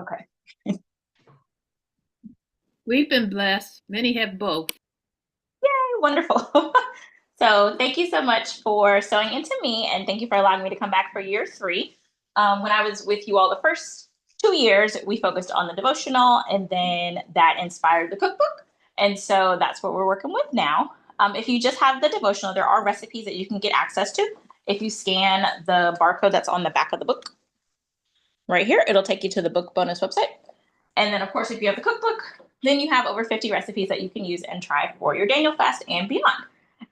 Okay. We've been blessed. Many have both. Wonderful. So thank you so much for sewing into me, and thank you for allowing me to come back for year three. When I was with you all the first 2 years, we focused on the devotional, and then that inspired the cookbook. And so that's what we're working with now. If you just have the devotional, there are recipes that you can get access to. If you scan the barcode that's on the back of the book right here, it'll take you to the book bonus website. And then, of course, if you have the cookbook, then you have over 50 recipes that you can use and try for your Daniel fast and beyond.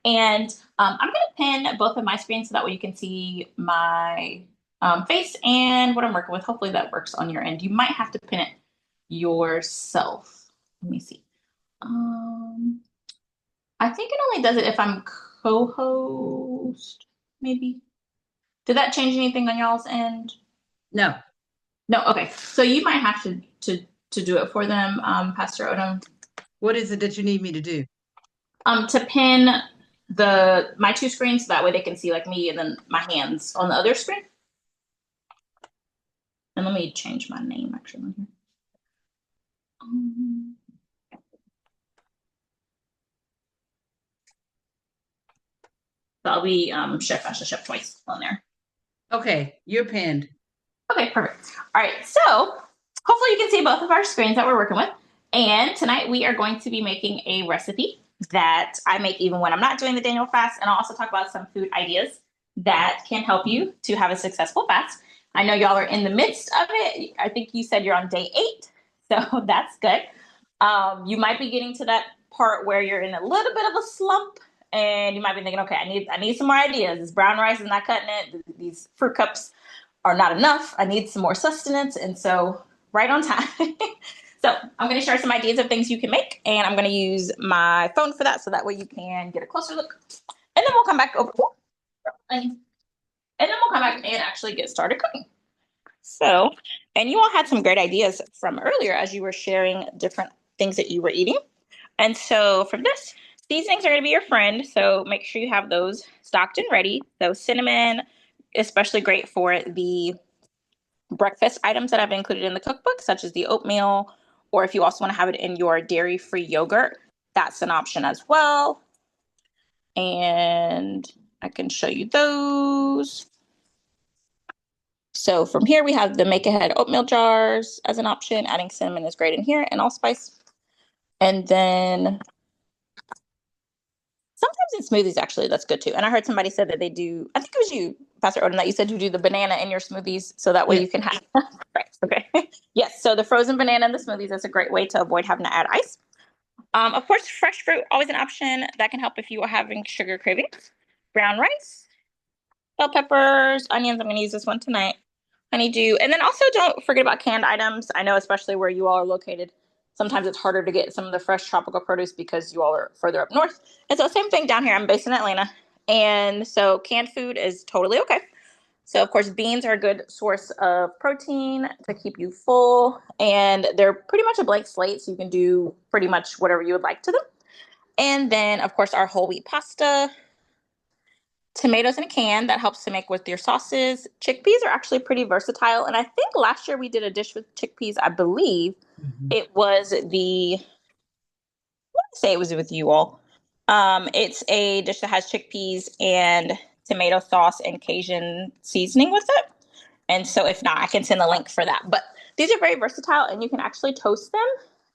And I'm going to pin both of my screens so that way you can see my face and what I'm working with. Hopefully that works on your end. You might have to pin it yourself. Let me see. I think it only does it if I'm co-host, maybe. Did that change anything on y'all's end? No. No, okay. So you might have to do it for them, Pastor Odom. What is it that you need me to do? To pin my two screens so that way they can see like me and then my hands on the other screen. And let me change my name actually on here. So I'll be Chef Asha Chef Twice on there. Okay, you're pinned. Okay, perfect. All right, so hopefully you can see both of our screens that we're working with. And tonight we are going to be making a recipe that I make even when I'm not doing the Daniel fast. And I'll also talk about some food ideas that can help you to have a successful fast. I know y'all are in the midst of it. I think you said you're on day 8, so that's good. You might be getting to that part where you're in a little bit of a slump and you might be thinking, okay, I need some more ideas. This brown rice is not cutting it. These fruit cups are not enough. I need some more sustenance. And so right on time. So I'm going to share some ideas of things you can make, and I'm going to use my phone for that so that way you can get a closer look. And then we'll come back over, and then we'll come back and actually get started cooking. So, and you all had some great ideas from earlier as you were sharing different things that you were eating. And so from this, seasonings are going to be your friend. So make sure you have those stocked and ready. Those cinnamon, especially great for the breakfast items that I've included in the cookbook, such as the oatmeal, or if you also want to have it in your dairy-free yogurt, that's an option as well. And I can show you those. So from here, we have the make-ahead oatmeal jars as an option. Adding cinnamon is great in here, and allspice. And then sometimes in smoothies, actually, that's good too. And I heard somebody said that they do, I think it was you, Pastor Odin, that you said you do the banana in your smoothies so that way you can have, right, okay. Yes, so the frozen banana in the smoothies is a great way to avoid having to add ice. Of course, fresh fruit, always an option that can help if you are having sugar cravings. Brown rice, bell peppers, onions, I'm going to use this one tonight. Honeydew, and then also don't forget about canned items. I know especially where you all are located, sometimes it's harder to get some of the fresh tropical produce because you all are further up north. And so same thing down here. I'm based in Atlanta. And so canned food is totally okay. So of course, beans are a good source of protein to keep you full. And they're pretty much a blank slate. So you can do pretty much whatever you would like to them. And then of course, our whole wheat pasta, tomatoes in a can that helps to make with your sauces. Chickpeas are actually pretty versatile. And I think last year we did a dish with chickpeas. I believe it was I want to say it was with you all. It's a dish that has chickpeas and tomato sauce and Cajun seasoning with it. And so if not, I can send the link for that. But these are very versatile and you can actually toast them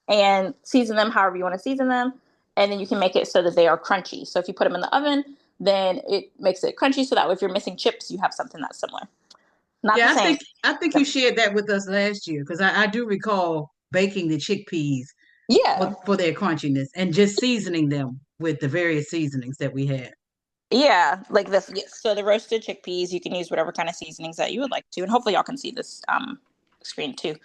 and season them however you want to season them. And then you can make it so that they are crunchy. So if you put them in the oven, then it makes it crunchy. So that way, if you're missing chips, you have something that's similar. Not the same. I think you shared that with us last year because I do recall baking the chickpeas Yeah. for their crunchiness and just seasoning them with the various seasonings that we had. Yeah, like this. Yes. So the roasted chickpeas, you can use whatever kind of seasonings that you would like to, and hopefully y'all can see this screen too.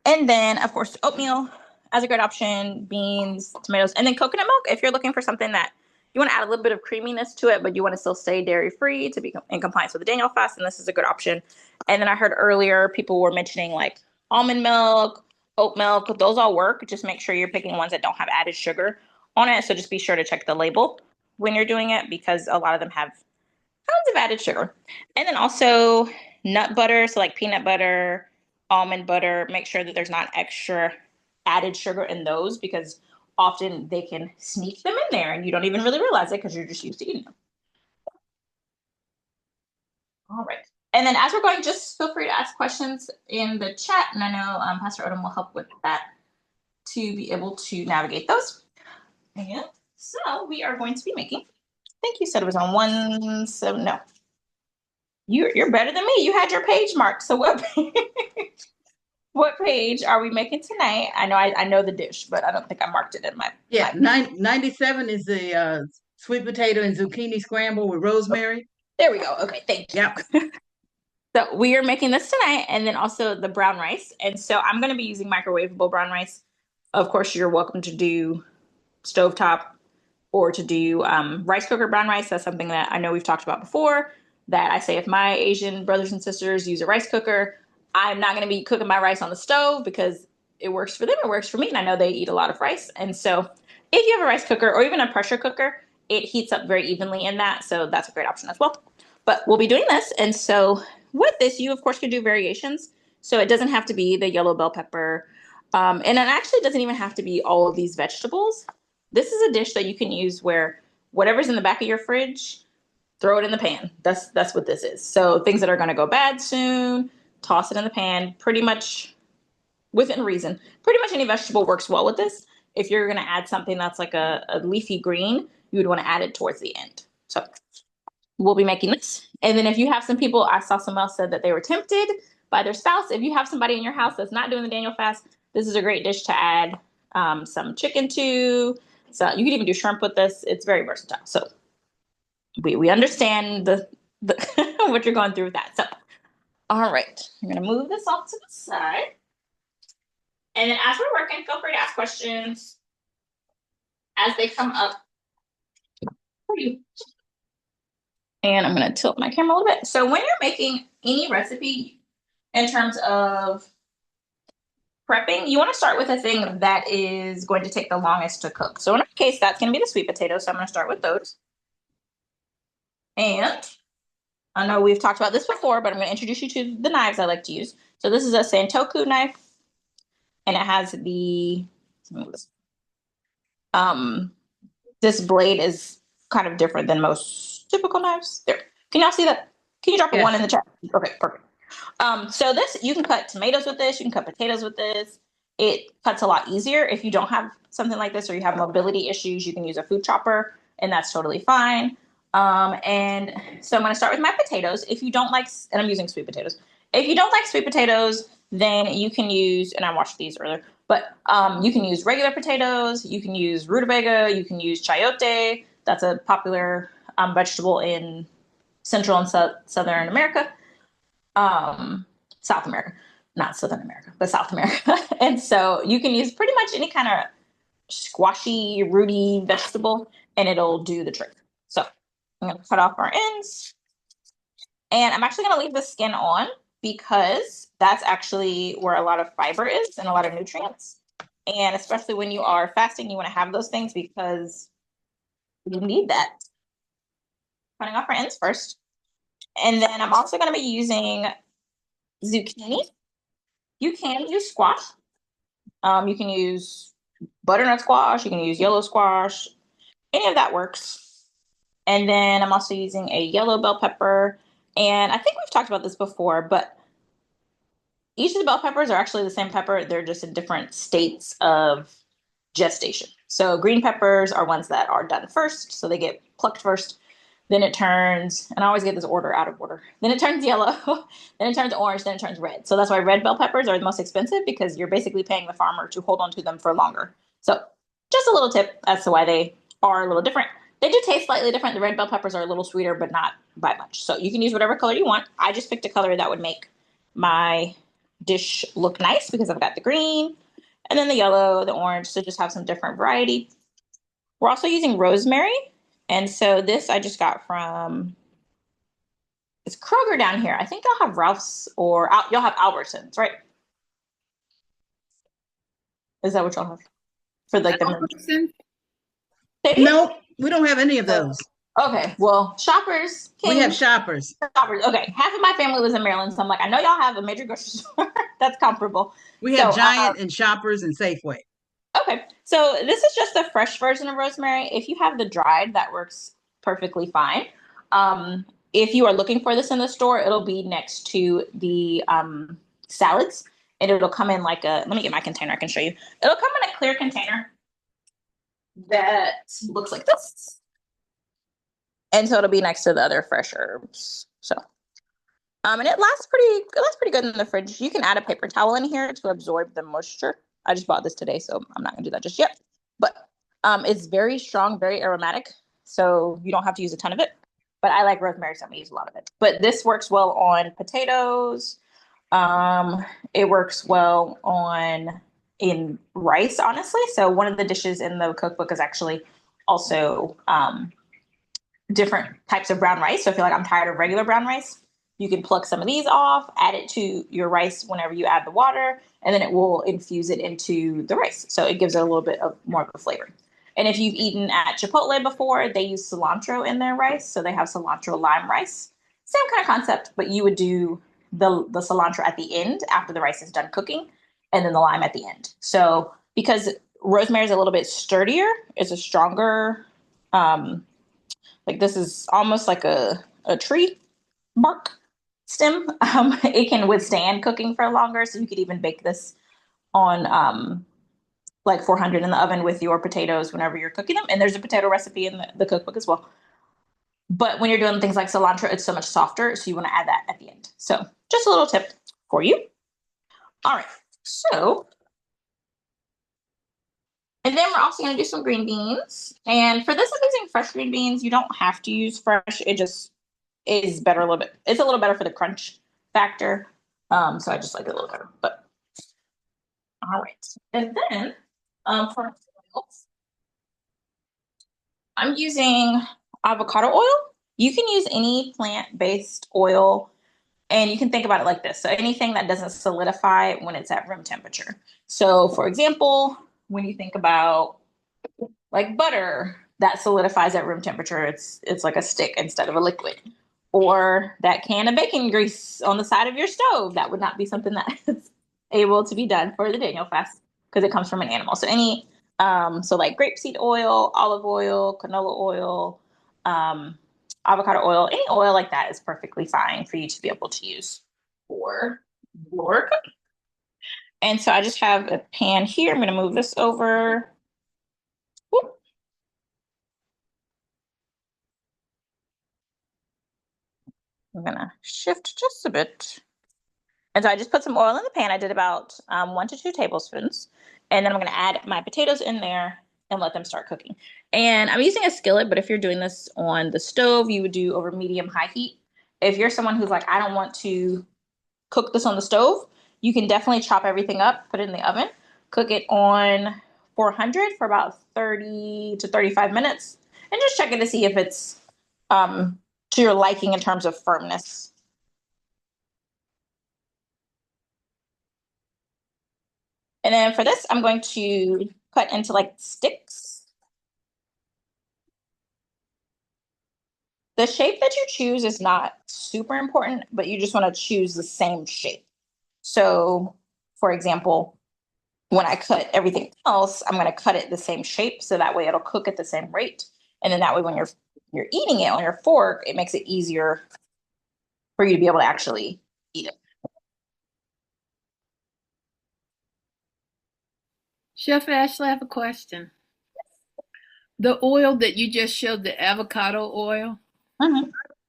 And then, of course, oatmeal as a great option, beans, tomatoes, and then coconut milk. If you're looking for something that you want to add a little bit of creaminess to it, but you want to still stay dairy free to be in compliance with the Daniel fast, and this is a good option. And then I heard earlier people were mentioning like almond milk, oat milk. Those all work. Just make sure you're picking ones that don't have added sugar on it. So just be sure to check the label when you're doing it because a lot of them have tons of added sugar. And then also nut butter, so like peanut butter, almond butter. Make sure that there's not extra added sugar in those because often they can sneak them in there and you don't even really realize it because you're just used to eating them. All right. And then as we're going, just feel free to ask questions in the chat. And I know Pastor Odom will help with that to be able to navigate those. And so we are going to be making, I think you said it was on 1-7, no. You're better than me. You had your page marked. So what page are we making tonight? I know the dish, but I don't think I marked it in my. Yeah, 97 is the sweet potato and zucchini scramble with rosemary. There we go. Okay, thank you. Yep. So we are making this tonight, and then also the brown rice. And so I'm going to be using microwavable brown rice. Of course, you're welcome to do stovetop or to do rice cooker brown rice. That's something that I know we've talked about before, that I say if my Asian brothers and sisters use a rice cooker, I'm not going to be cooking my rice on the stove because it works for them, it works for me, and I know they eat a lot of rice. And so if you have a rice cooker or even a pressure cooker, it heats up very evenly in that, so that's a great option as well. But we'll be doing this, and so with this, you of course can do variations. So it doesn't have to be the yellow bell pepper, and it actually doesn't even have to be all of these vegetables. This is a dish that you can use where whatever's in the back of your fridge, throw it in the pan. That's what this is. So things that are going to go bad soon, toss it in the pan, pretty much within reason. Pretty much any vegetable works well with this. If you're going to add something that's like a leafy green, you would want to add it towards the end. So we'll be making this. And then if you have some people, I saw someone else said that they were tempted by their spouse. If you have somebody in your house that's not doing the Daniel fast, this is a great dish to add some chicken to. So you can even do shrimp with this. It's very versatile. So we understand the what you're going through with that. So, all right, I'm going to move this off to the side. And then as we're working, feel free to ask questions as they come up for you. And I'm going to tilt my camera a little bit. So when you're making any recipe in terms of prepping, you want to start with a thing that is going to take the longest to cook. So in our case, that's going to be the sweet potatoes. So I'm going to start with those. And I know we've talked about this before, but I'm going to introduce you to the knives I like to use. So this is a Santoku knife, and it has the, this blade is kind of different than most typical knives. There, can y'all see that? Can you drop a 1 in the chat? Okay, perfect. So this, you can cut tomatoes with this, you can cut potatoes with this. It cuts a lot easier. If you don't have something like this or you have mobility issues, you can use a food chopper, and that's totally fine. And so I'm going to start with my potatoes. If you don't like, and I'm using sweet potatoes. If you don't like sweet potatoes, then you can use, and I watched these earlier, but you can use regular potatoes, you can use rutabaga, you can use chayote. That's a popular vegetable in Central and Southern America. South America, not Southern America, but South America. And so you can use pretty much any kind of squashy, rooty vegetable, and it'll do the trick. So I'm going to cut off our ends, and I'm actually going to leave the skin on because that's actually where a lot of fiber is and a lot of nutrients. And especially when you are fasting, you want to have those things because you need that. Cutting off our ends first. And then I'm also going to be using zucchini. You can use squash. You can use butternut squash. You can use yellow squash. Any of that works. And then I'm also using a yellow bell pepper. And I think we've talked about this before, but each of the bell peppers are actually the same pepper. They're just in different states of gestation. So green peppers are ones that are done first. So they get plucked first. Then it turns, and I always get this order out of order. Then it turns yellow, then it turns orange, then it turns red. So that's why red bell peppers are the most expensive because you're basically paying the farmer to hold on to them for longer. So just a little tip as to why they are a little different. They do taste slightly different. The red bell peppers are a little sweeter, but not by much. So you can use whatever color you want. I just picked a color that would make my dish look nice because I've got the green and then the yellow, the orange, so just have some different variety. We're also using rosemary. And so this I just got from, it's Kroger down here. I think y'all have Ralph's or y'all have Albertsons, right? Is that what y'all have? For like the Albertsons? No, we don't have any of those. Okay, well, shoppers, We have kings, shoppers. shoppers. Okay, half of my family lives in Maryland, so I'm like, I know y'all have a major grocery store that's comparable. We have So, Giant and Shoppers and Safeway. okay, so this is just the fresh version of rosemary. If you have the dried, that works perfectly fine. If you are looking for this in the store, it'll be next to the salads, and it'll come in like a. Let me get my container. I can show you. It'll come in a clear container that looks like this, and so it'll be next to the other fresh herbs. So, and it lasts pretty good in the fridge. You can add a paper towel in here to absorb the moisture. I just bought this today, so I'm not gonna do that just yet. But it's very strong, very aromatic, so you don't have to use a ton of it. But I like rosemary, so I'm gonna use a lot of it. But this works well on potatoes. It works well in rice, honestly. So one of the dishes in the cookbook is actually also different types of brown rice. So if you're like, I'm tired of regular brown rice, you can pluck some of these off, add it to your rice whenever you add the water, and then it will infuse it into the rice. So it gives it a little bit of more of a flavor. And if you've eaten at Chipotle before, they use cilantro in their rice. So they have cilantro lime rice. Same kind of concept, but you would do the cilantro at the end after the rice is done cooking, and then the lime at the end. So because rosemary is a little bit sturdier, it's a stronger, like this is almost like a tree bark stem. It can withstand cooking for longer. So you could even bake this on like 400 in the oven with your potatoes whenever you're cooking them. And there's a potato recipe in the cookbook as well. But when you're doing things like cilantro, it's so much softer. So you want to add that at the end. So just a little tip for you. All right. So, and then we're also going to do some green beans. And for this, I'm using fresh green beans. You don't have to use fresh. It just is better a little bit. It's a little better for the crunch factor. So I just like it a little better. But all right. And then for oils, I'm using avocado oil. You can use any plant-based oil, and you can think about it like this. So anything that doesn't solidify when it's at room temperature. So for example, when you think about like butter that solidifies at room temperature, it's like a stick instead of a liquid. Or that can of bacon grease on the side of your stove. That would not be something that is able to be done for the Daniel fast because it comes from an animal. So so like grapeseed oil, olive oil, canola oil, avocado oil, any oil like that is perfectly fine for you to be able to use for your cooking. And so I just have a pan here. I'm going to move this over. Whoop. I'm going to shift just a bit. And so I just put some oil in the pan. I did about 1 to 2 tablespoons. And then I'm going to add my potatoes in there and let them start cooking. And I'm using a skillet, but if you're doing this on the stove, you would do over medium high heat. If you're someone who's like, I don't want to cook this on the stove, you can definitely chop everything up, put it in the oven, cook it on 400 for about 30 to 35 minutes, and just check it to see if it's to your liking in terms of firmness. And then for this, I'm going to cut into like sticks. The shape that you choose is not super important, but you just want to choose the same shape. So, for example, when I cut everything else, I'm going to cut it the same shape so that way it'll cook at the same rate. And then that way when you're eating it on your fork, it makes it easier for you to be able to actually eat it. Chef Ashley, I have a question. The oil that you just showed, the avocado oil,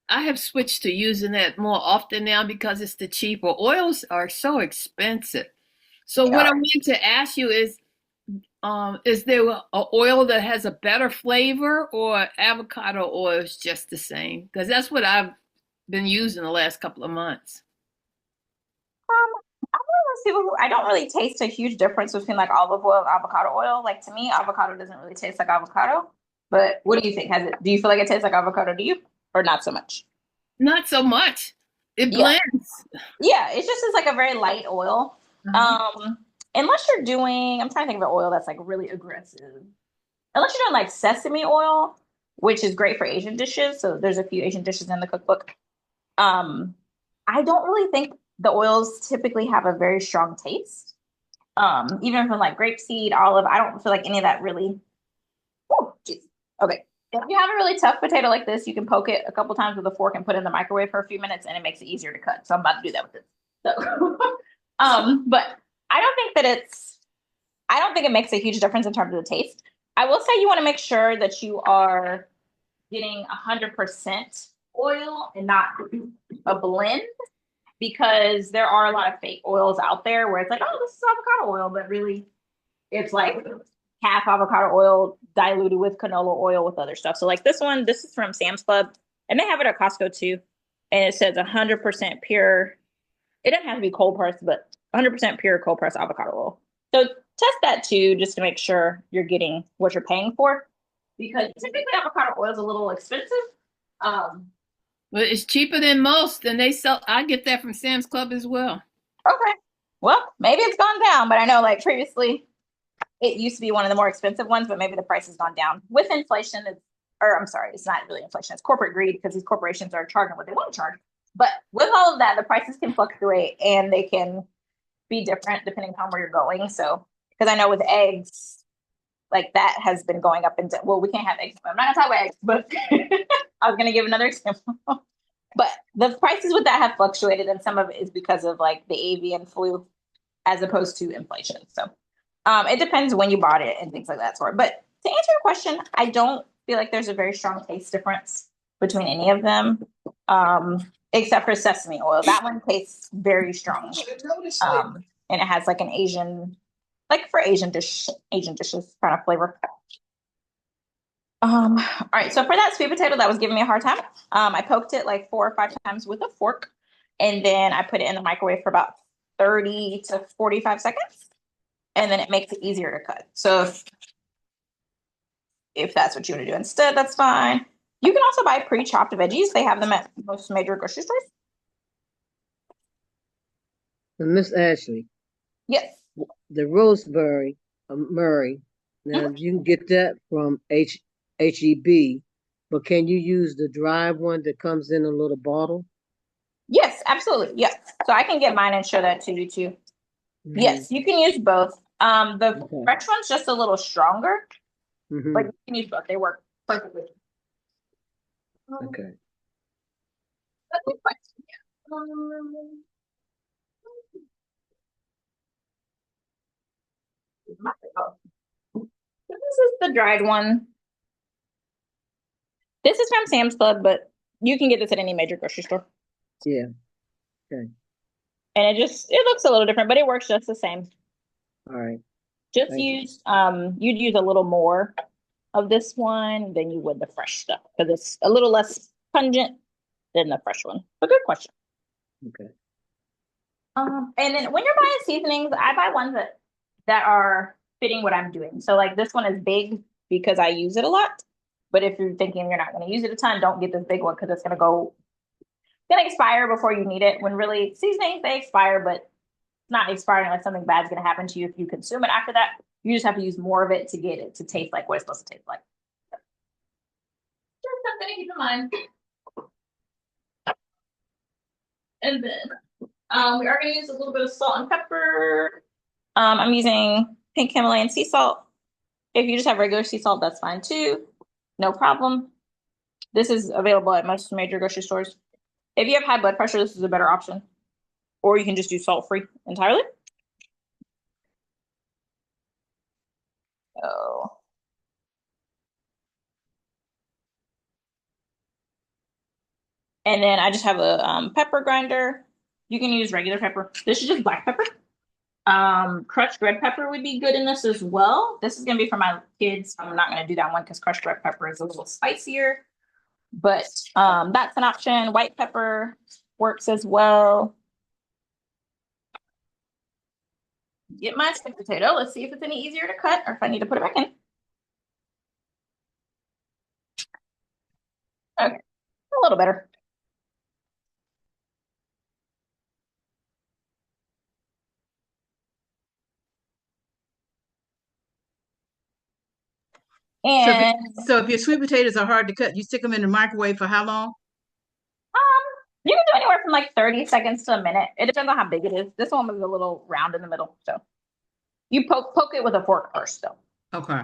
I have switched to using that more often now because it's the cheaper. Oils are so expensive. So what I wanted to ask you is there an oil that has a better flavor or avocado oil is just the same? Because that's what I've been using the last couple of months. I'm one of those people who I don't really taste a huge difference between like olive oil and avocado oil. Like to me, avocado doesn't really taste like avocado. But what do you think? Do you feel like it tastes like avocado to you, or not so much? Not so much. It Yeah, blends. yeah. It's just like a very light oil. Unless you're doing, I'm trying to think of an oil that's like really aggressive. Unless you're doing like sesame oil, which is great for Asian dishes. So there's a few Asian dishes in the cookbook. I don't really think the oils typically have a very strong taste. Even from like grapeseed, olive, I don't feel like any of that really. Oh, geez. Okay. If you have a really tough potato like this, you can poke it a couple times with a fork and put it in the microwave for a few minutes, and it makes it easier to cut. So I'm about to do that with this. So, but I don't think that I don't think it makes a huge difference in terms of the taste. I will say you want to make sure that you are getting 100% oil and not a blend, because there are a lot of fake oils out there where it's like, oh, this is avocado oil, but really it's like half avocado oil diluted with canola oil with other stuff. So like this one, this is from Sam's Club, and they have it at Costco too. And it says 100% pure. It doesn't have to be cold pressed, but 100% pure cold pressed avocado oil. So test that too, just to make sure you're getting what you're paying for, because typically avocado oil is a little expensive. But it's cheaper than most, and they sell. I get that from Sam's Club as well. Okay, well maybe it's gone down, but I know like previously it used to be one of the more expensive ones, but maybe the price has gone down with inflation. Or I'm sorry, it's not really inflation; it's corporate greed, because these corporations are charging what they want to charge. But with all of that, the prices can fluctuate and they can be different depending on where you're going. So, because I know with eggs, like that has been going up and down. Well, we can't have eggs. I'm not gonna talk about eggs, but I was gonna give another example. But the prices with that have fluctuated, and some of it is because of like the avian flu as opposed to inflation. So it depends when you bought it and things like that sort. But to answer your question, I don't feel like there's a very strong taste difference between any of them, except for sesame oil. That one tastes very strong, and it has like an Asian, like for Asian dishes kind of flavor. All right. So for that sweet potato that was giving me a hard time, I poked it like 4 or 5 times with a fork, and then I put it in the microwave for about 30 to 45 seconds, and then it makes it easier to cut. So if that's what you want to do instead, that's fine. You can also buy pre-chopped veggies. They have them at most major grocery stores. And Miss Ashley, Yes. the Rosemary, Murray. Now you can get that from HEB, but can you use the dry one that comes in a little bottle? Yes, absolutely. Yes. So I can get mine and show that to you too. Yes, you can use both. The fresh one's just a little stronger, but you can use both. They work perfectly. Okay. That's a good question. This is the dried one. This is from Sam's Club, but you can get this at any major grocery store. Yeah. Okay. And it looks a little different, but it works just the same. All right. Just use you'd use a little more of this one than you would the fresh stuff, because it's a little less pungent than the fresh one. But good question. Okay. And then when you're buying seasonings, I buy ones that are fitting what I'm doing. So like this one is big because I use it a lot. But if you're thinking you're not going to use it a ton, don't get this big one, because it's going to expire before you need it. When really seasonings, they expire, but it's not expiring unless something bad's going to happen to you if you consume it after that. You just have to use more of it to get it to taste like what it's supposed to taste like. Just something to keep in mind. And then we are going to use a little bit of salt and pepper. I'm using pink Himalayan sea salt. If you just have regular sea salt, that's fine too. No problem. This is available at most major grocery stores. If you have high blood pressure, this is a better option. Or you can just do salt-free entirely. Oh. And then I just have a pepper grinder. You can use regular pepper. This is just black pepper. Crushed red pepper would be good in this as well. This is going to be for my kids. I'm not going to do that one because crushed red pepper is a little spicier. But that's an option. White pepper works as well. Get my sweet potato. Let's see if it's any easier to cut or if I need to put it back in. Okay, a little better. So if, And so if your sweet potatoes are hard to cut, you stick them in the microwave for how long? you can do anywhere from like 30 seconds to a minute. It depends on how big it is. This one was a little round in the middle, so you poke it with a fork first, though. Okay.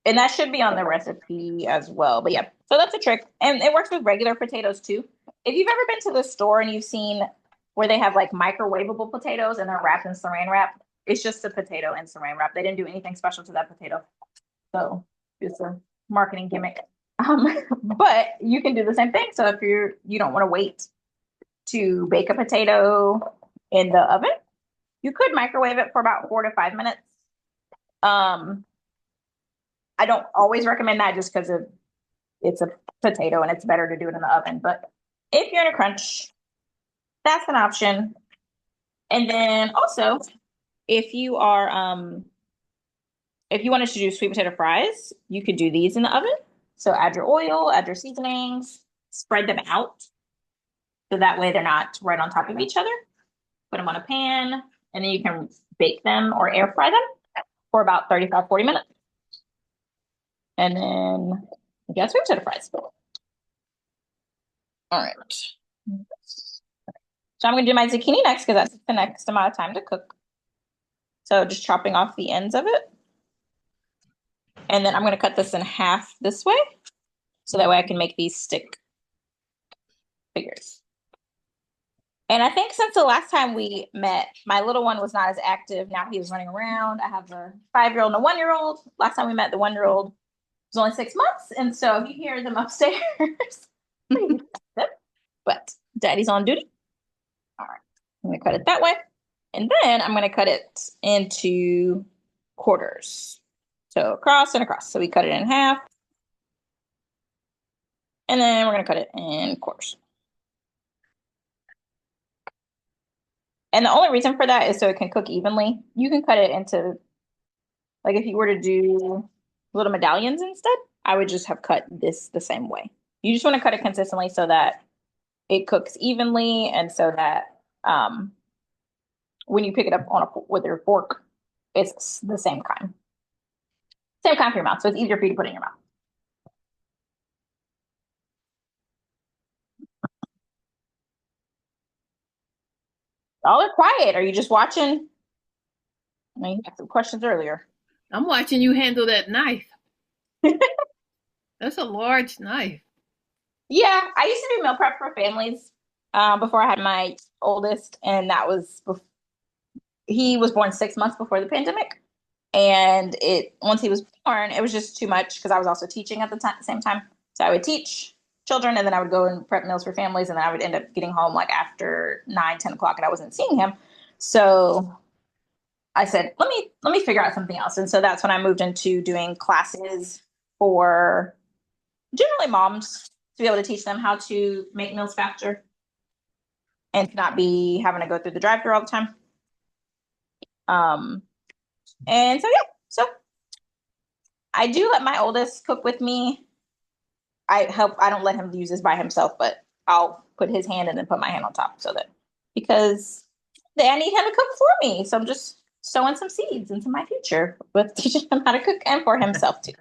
And that should be on the recipe as well. But yeah, so that's a trick. And it works with regular potatoes too. If you've ever been to the store and you've seen where they have like microwavable potatoes and they're wrapped in saran wrap, it's just a potato in saran wrap. They didn't do anything special to that potato. So it's a marketing gimmick. But you can do the same thing. So if you don't want to wait to bake a potato in the oven, you could microwave it for about 4 to 5 minutes. I don't always recommend that just because it's a potato and it's better to do it in the oven. But if you're in a crunch, that's an option. And then also, if you wanted to do sweet potato fries, you could do these in the oven. So add your oil, add your seasonings, spread them out. So that way they're not right on top of each other. Put them on a pan, and then you can bake them or air fry them for about 35, 40 minutes. And then you got sweet potato fries. All right. So I'm going to do my zucchini next because that's the next amount of time to cook. So just chopping off the ends of it. And then I'm going to cut this in half this way. So that way I can make these stick figures. And I think since the last time we met, my little one was not as active. Now he was running around. I have a 5-year-old and a 1-year-old. Last time we met, the 1-year-old was only 6 months. And so if you hear them upstairs, but Daddy's on duty. All right, I'm going to cut it that way. And then I'm going to cut it into quarters. So across and across. So we cut it in half. And then we're going to cut it in quarters. And the only reason for that is so it can cook evenly. You can cut it into, like if you were to do little medallions instead, I would just have cut this the same way. You just want to cut it consistently so that it cooks evenly and so that when you pick it up with your fork, it's the same kind. Same kind for your mouth, so it's easier for you to put in your mouth. All are quiet. Are you just watching? I mean, you had some questions earlier. I'm watching you handle that knife. That's a large knife. Yeah, I used to do meal prep for families before I had my oldest, and that was he was born 6 months before the pandemic. And once he was born, it was just too much because I was also teaching at the same time. So I would teach children, and then I would go and prep meals for families, and then I would end up getting home like after 9, 10 o'clock, and I wasn't seeing him. So I said, let me figure out something else. And so that's when I moved into doing classes for generally moms to be able to teach them how to make meals faster and not be having to go through the drive-thru all the time. And so, yeah, so I do let my oldest cook with me. I don't let him use this by himself, but I'll put his hand and then put my hand on top because I need him to cook for me. So I'm just sowing some seeds into my future with teaching him how to cook and for himself too.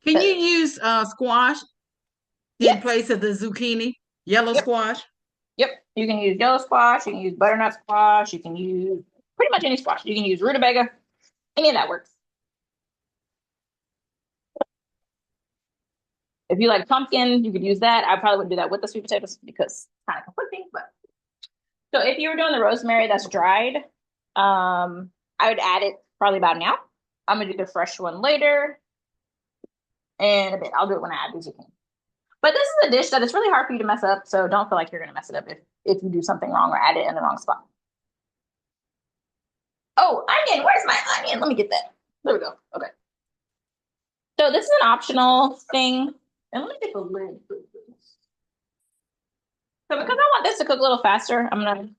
Can you use squash in place of the zucchini? Yellow squash? Yep. You can use yellow squash. You can use butternut squash. You can use pretty much any squash. You can use rutabaga. Any of that works. If you like pumpkin, you could use that. I probably wouldn't do that with the sweet potatoes because it's kind of conflicting. But so if you were doing the rosemary that's dried, I would add it probably about now. I'm gonna do the fresh one later. And a bit. I'll do it when I add the zucchini. But this is a dish that it's really hard for you to mess up, so don't feel like you're gonna mess it up if you do something wrong or add it in the wrong spot. Oh, onion, where's my onion? Let me get that. There we go. Okay. So this is an optional thing. And let me get the lid. So because I want this to cook a little faster, I'm gonna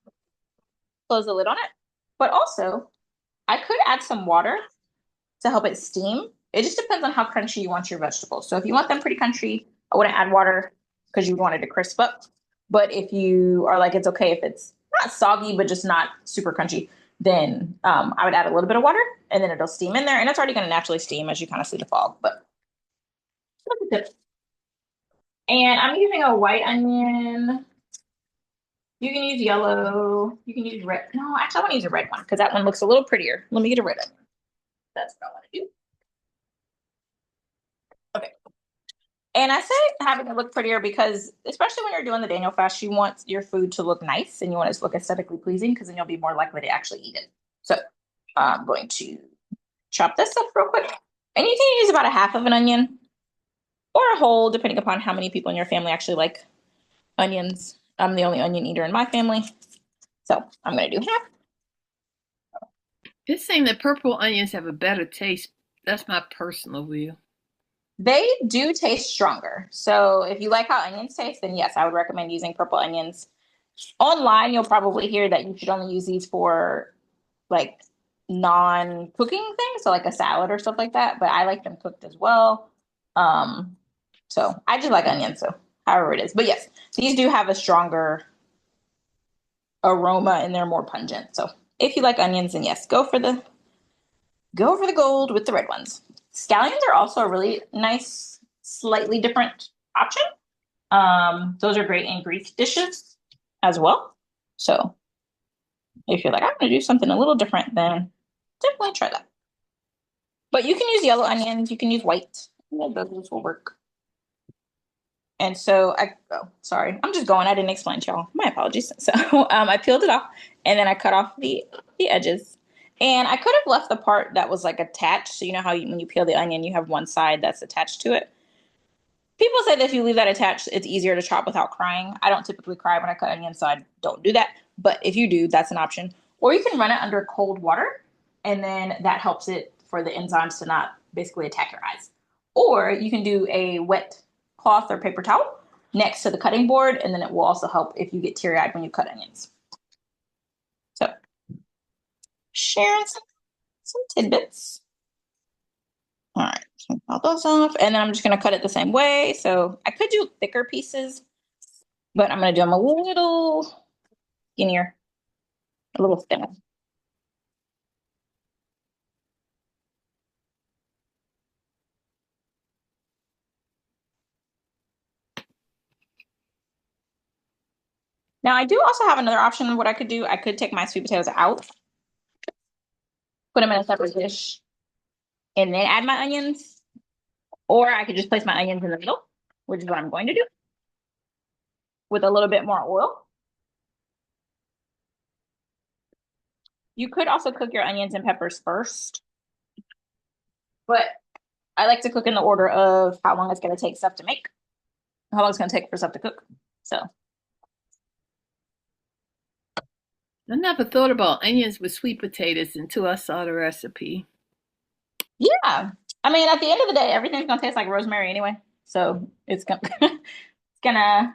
close the lid on it. But also, I could add some water to help it steam. It just depends on how crunchy you want your vegetables. So if you want them pretty crunchy, I wouldn't add water because you want it to crisp up. But if you are like, it's okay if it's not soggy, but just not super crunchy, then I would add a little bit of water, and then it'll steam in there, and it's already going to naturally steam as you kind of see the fog. But that's a tip. And I'm using a white onion. You can use yellow. You can use red. No, actually, I want to use a red one because that one looks a little prettier. Let me get a red onion. That's what I want to do. Okay. And I say having it look prettier because, especially when you're doing the Daniel fast, you want your food to look nice and you want it to look aesthetically pleasing because then you'll be more likely to actually eat it. So I'm going to chop this up real quick. And you can use about a half of an onion or a whole, depending upon how many people in your family actually like onions. I'm the only onion eater in my family. So I'm going to do half. It's saying that purple onions have a better taste. That's my personal view. They do taste stronger. So if you like how onions taste, then yes, I would recommend using purple onions. Online, you'll probably hear that you should only use these for like non-cooking things, so like a salad or stuff like that. But I like them cooked as well. So I just like onions, so however it is. But yes, these do have a stronger aroma and they're more pungent. So if you like onions, then yes, go for the gold with the red ones. Scallions are also a really nice, slightly different option. Those are great in Greek dishes as well. So if you're like, I'm going to do something a little different, then definitely try that. But you can use yellow onions. You can use white. Those will work. And so sorry, I'm just going. I didn't explain to y'all. My apologies. So I peeled it off and then I cut off the edges. And I could have left the part that was like attached. So you know how when you peel the onion, you have one side that's attached to it. People say that if you leave that attached, it's easier to chop without crying. I don't typically cry when I cut onions, so I don't do that. But if you do, that's an option. Or you can run it under cold water, and then that helps it for the enzymes to not basically attack your eyes. Or you can do a wet cloth or paper towel next to the cutting board, and then it will also help if you get teary-eyed when you cut onions. So, sharing some tidbits. All right, so pop those off, and then I'm just going to cut it the same way. So I could do thicker pieces, but I'm going to do them a little skinnier, a little thinner. Now I do also have another option of what I could do. I could take my sweet potatoes out, put them in a separate dish, and then add my onions. Or I could just place my onions in the middle, which is what I'm going to do, with a little bit more oil. You could also cook your onions and peppers first, but I like to cook in the order of how long it's going to take stuff to make, how long it's going to take for stuff to cook. So I never thought about onions with sweet potatoes until I saw the recipe. yeah, I mean, at the end of the day, everything's going to taste like rosemary anyway. So it's going to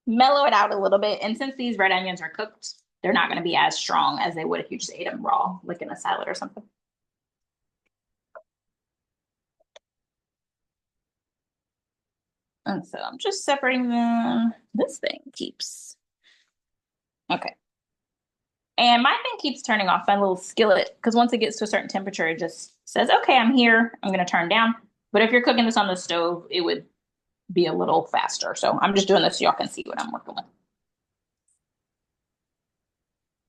mellow it out a little bit. And since these red onions are cooked, they're not going to be as strong as they would if you just ate them raw, like in a salad or something. And so I'm just separating them. This thing keeps. Okay. And my thing keeps turning off, my little skillet, because once it gets to a certain temperature, it just says, okay, I'm here. I'm going to turn down. But if you're cooking this on the stove, it would be a little faster. So I'm just doing this so y'all can see what I'm working with.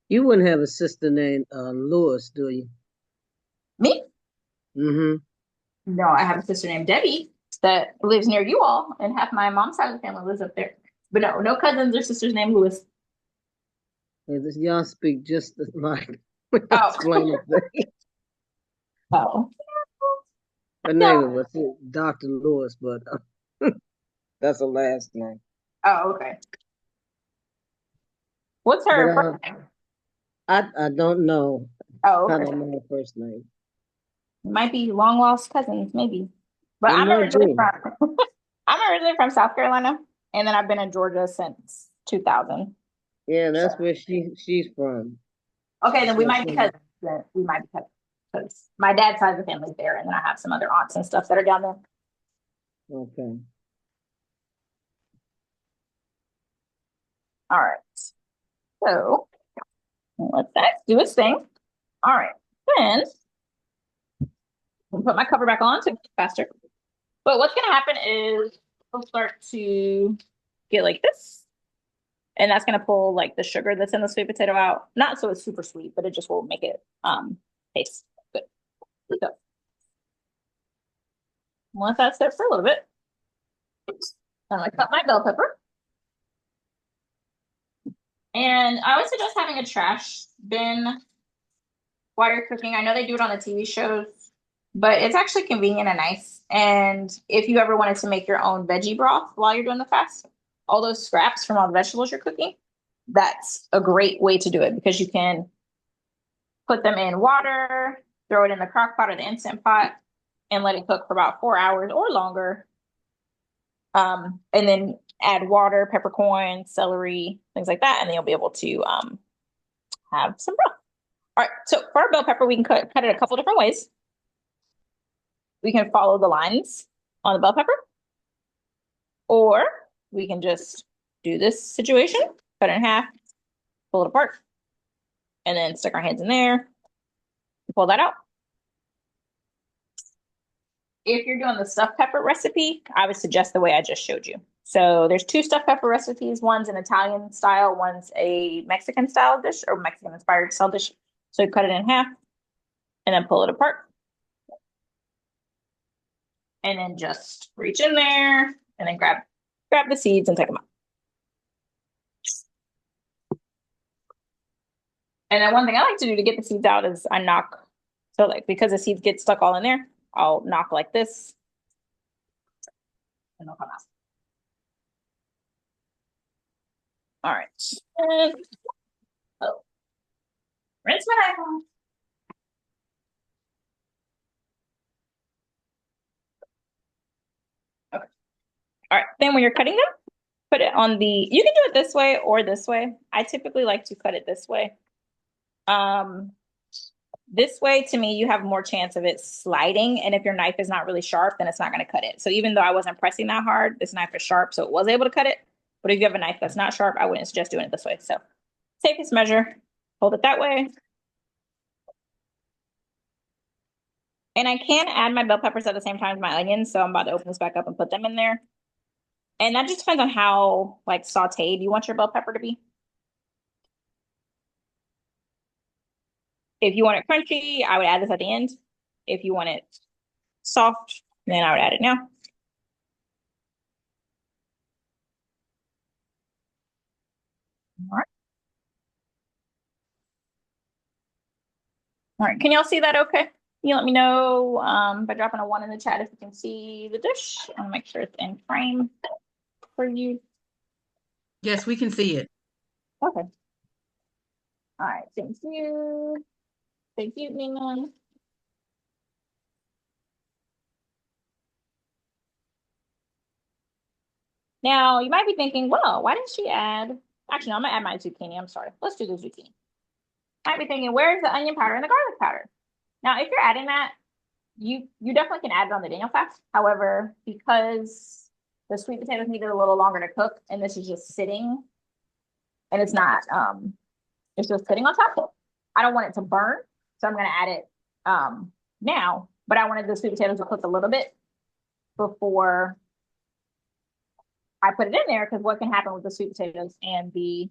You wouldn't have a sister named Lois, do you? Me? Mm-hmm. No, I have a sister named Debbie that lives near you all, and half my mom's side of the family lives up there. But no cousins or sisters named Lewis. Y'all speak just like Oh. Oh. Her name was Dr. Lewis, but that's her last name. Oh, okay. What's her first name? I don't know. Oh, okay. I don't know her first name. Might be long lost cousins, maybe. But I'm originally from South Carolina, and then I've been in Georgia since 2000. Yeah, that's where she's from. Okay, then we might be cousins. We might be cousins because my dad's side of the family's there, and then I have some other aunts and stuff that are down there. Okay. All right. So let that do its thing. All right. Then I'll put my cover back on to get faster. But what's going to happen is it'll start to get like this. And that's going to pull like the sugar that's in the sweet potato out. Not so it's super sweet, but it just will make it taste good. So let that sit for a little bit. I'm going to cut my bell pepper. And I always suggest having a trash bin while you're cooking. I know they do it on the TV shows, but it's actually convenient and nice. And if you ever wanted to make your own veggie broth while you're doing the fast, all those scraps from all the vegetables you're cooking, that's a great way to do it because you can put them in water, throw it in the crock pot or the Instant Pot, and let it cook for about 4 hours or longer. And then add water, peppercorn, celery, things like that, and then you'll be able to have some broth. All right, so for our bell pepper, we can cut it a couple different ways. We can follow the lines on the bell pepper, or we can just do this situation, cut it in half, pull it apart, and then stick our hands in there, pull that out. If you're doing the stuffed pepper recipe, I would suggest the way I just showed you. So there's 2 stuffed pepper recipes. One's an Italian style, one's a Mexican style dish or Mexican inspired style dish. So you cut it in half and then pull it apart. And then just reach in there and then grab the seeds and take them out. And then one thing I like to do to get the seeds out is I knock. So like because the seeds get stuck all in there, I'll knock like this and they'll come out. All right. And, rinse my knife off. Okay. All right. Then when you're cutting them, put it on you can do it this way or this way. I typically like to cut it this way. This way, to me, you have more chance of it sliding. And if your knife is not really sharp, then it's not going to cut it. So even though I wasn't pressing that hard, this knife is sharp, so it was able to cut it. But if you have a knife that's not sharp, I wouldn't suggest doing it this way. So safest measure, hold it that way. And I can add my bell peppers at the same time as my onions. So I'm about to open this back up and put them in there. And that just depends on how like sauteed you want your bell pepper to be. If you want it crunchy, I would add this at the end. If you want it soft, then I would add it now. All right. All right. Can y'all see that okay? You let me know by dropping a 1 in the chat if you can see the dish. I want to make sure it's in frame for you. Yes, we can see it. Okay. All right. Thank you. Thank you, Nina. Now, you might be thinking, well, why didn't she add? Actually, no, I'm going to add my zucchini. I'm sorry. Let's do the zucchini. Might be thinking, where's the onion powder and the garlic powder? Now, if you're adding that, you definitely can add it on the danielfast. However, because the sweet potatoes needed a little longer to cook, and this is just sitting, and it's not, it's just sitting on top. I don't want it to burn, so I'm going to add it now. But I wanted the sweet potatoes to cook a little bit before I put it in there, because what can happen with the sweet potatoes and with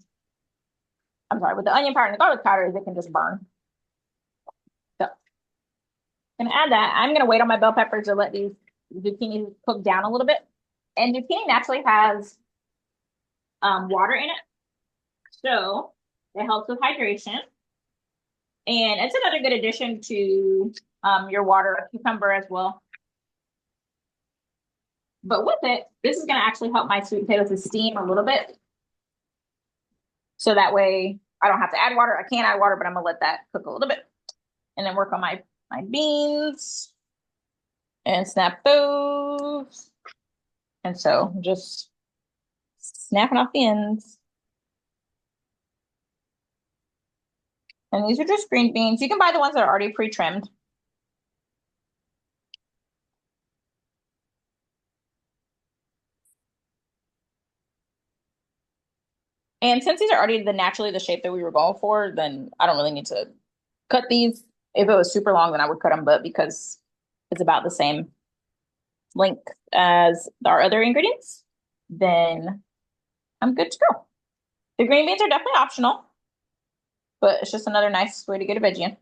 the onion powder and the garlic powder is it can just burn. So I'm gonna add that. I'm gonna wait on my bell peppers to let these zucchini cook down a little bit. And zucchini naturally has water in it, so it helps with hydration. And it's another good addition to your water, cucumber as well. But with it, this is going to actually help my sweet potatoes to steam a little bit. So that way I don't have to add water. I can add water, but I'm going to let that cook a little bit. And then work on my beans and snap those. And so just snapping off the ends. And these are just green beans. You can buy the ones that are already pre-trimmed. And since these are already naturally the shape that we were going for, then I don't really need to cut these. If it was super long, then I would cut them, but because it's about the same length as our other ingredients, then I'm good to go. The green beans are definitely optional, but it's just another nice way to get a veggie in.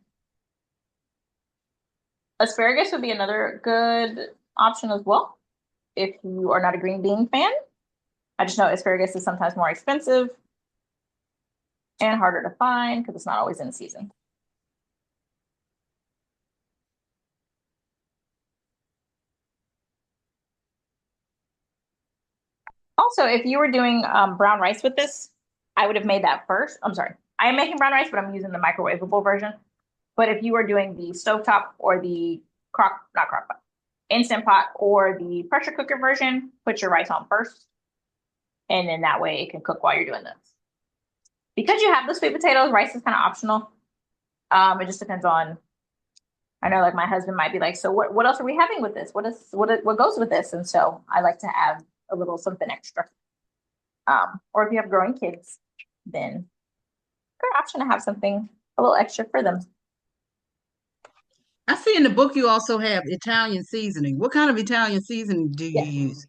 Asparagus would be another good option as well if you are not a green bean fan. I just know asparagus is sometimes more expensive and harder to find because it's not always in season. Also, if you were doing brown rice with this, I would have made that first. I'm sorry. I am making brown rice, but I'm using the microwavable version. But if you were doing the stovetop or the not crock pot, Instant Pot or the pressure cooker version, put your rice on first. And then that way it can cook while you're doing this. Because you have the sweet potatoes, rice is kind of optional. It just depends on, I know like my husband might be like, so what else are we having with this? What goes with this? And so I like to add a little something extra. Or if you have growing kids, then good option to have something a little extra for them. I see in the book you also have Italian seasoning. What kind of Italian seasoning do you use?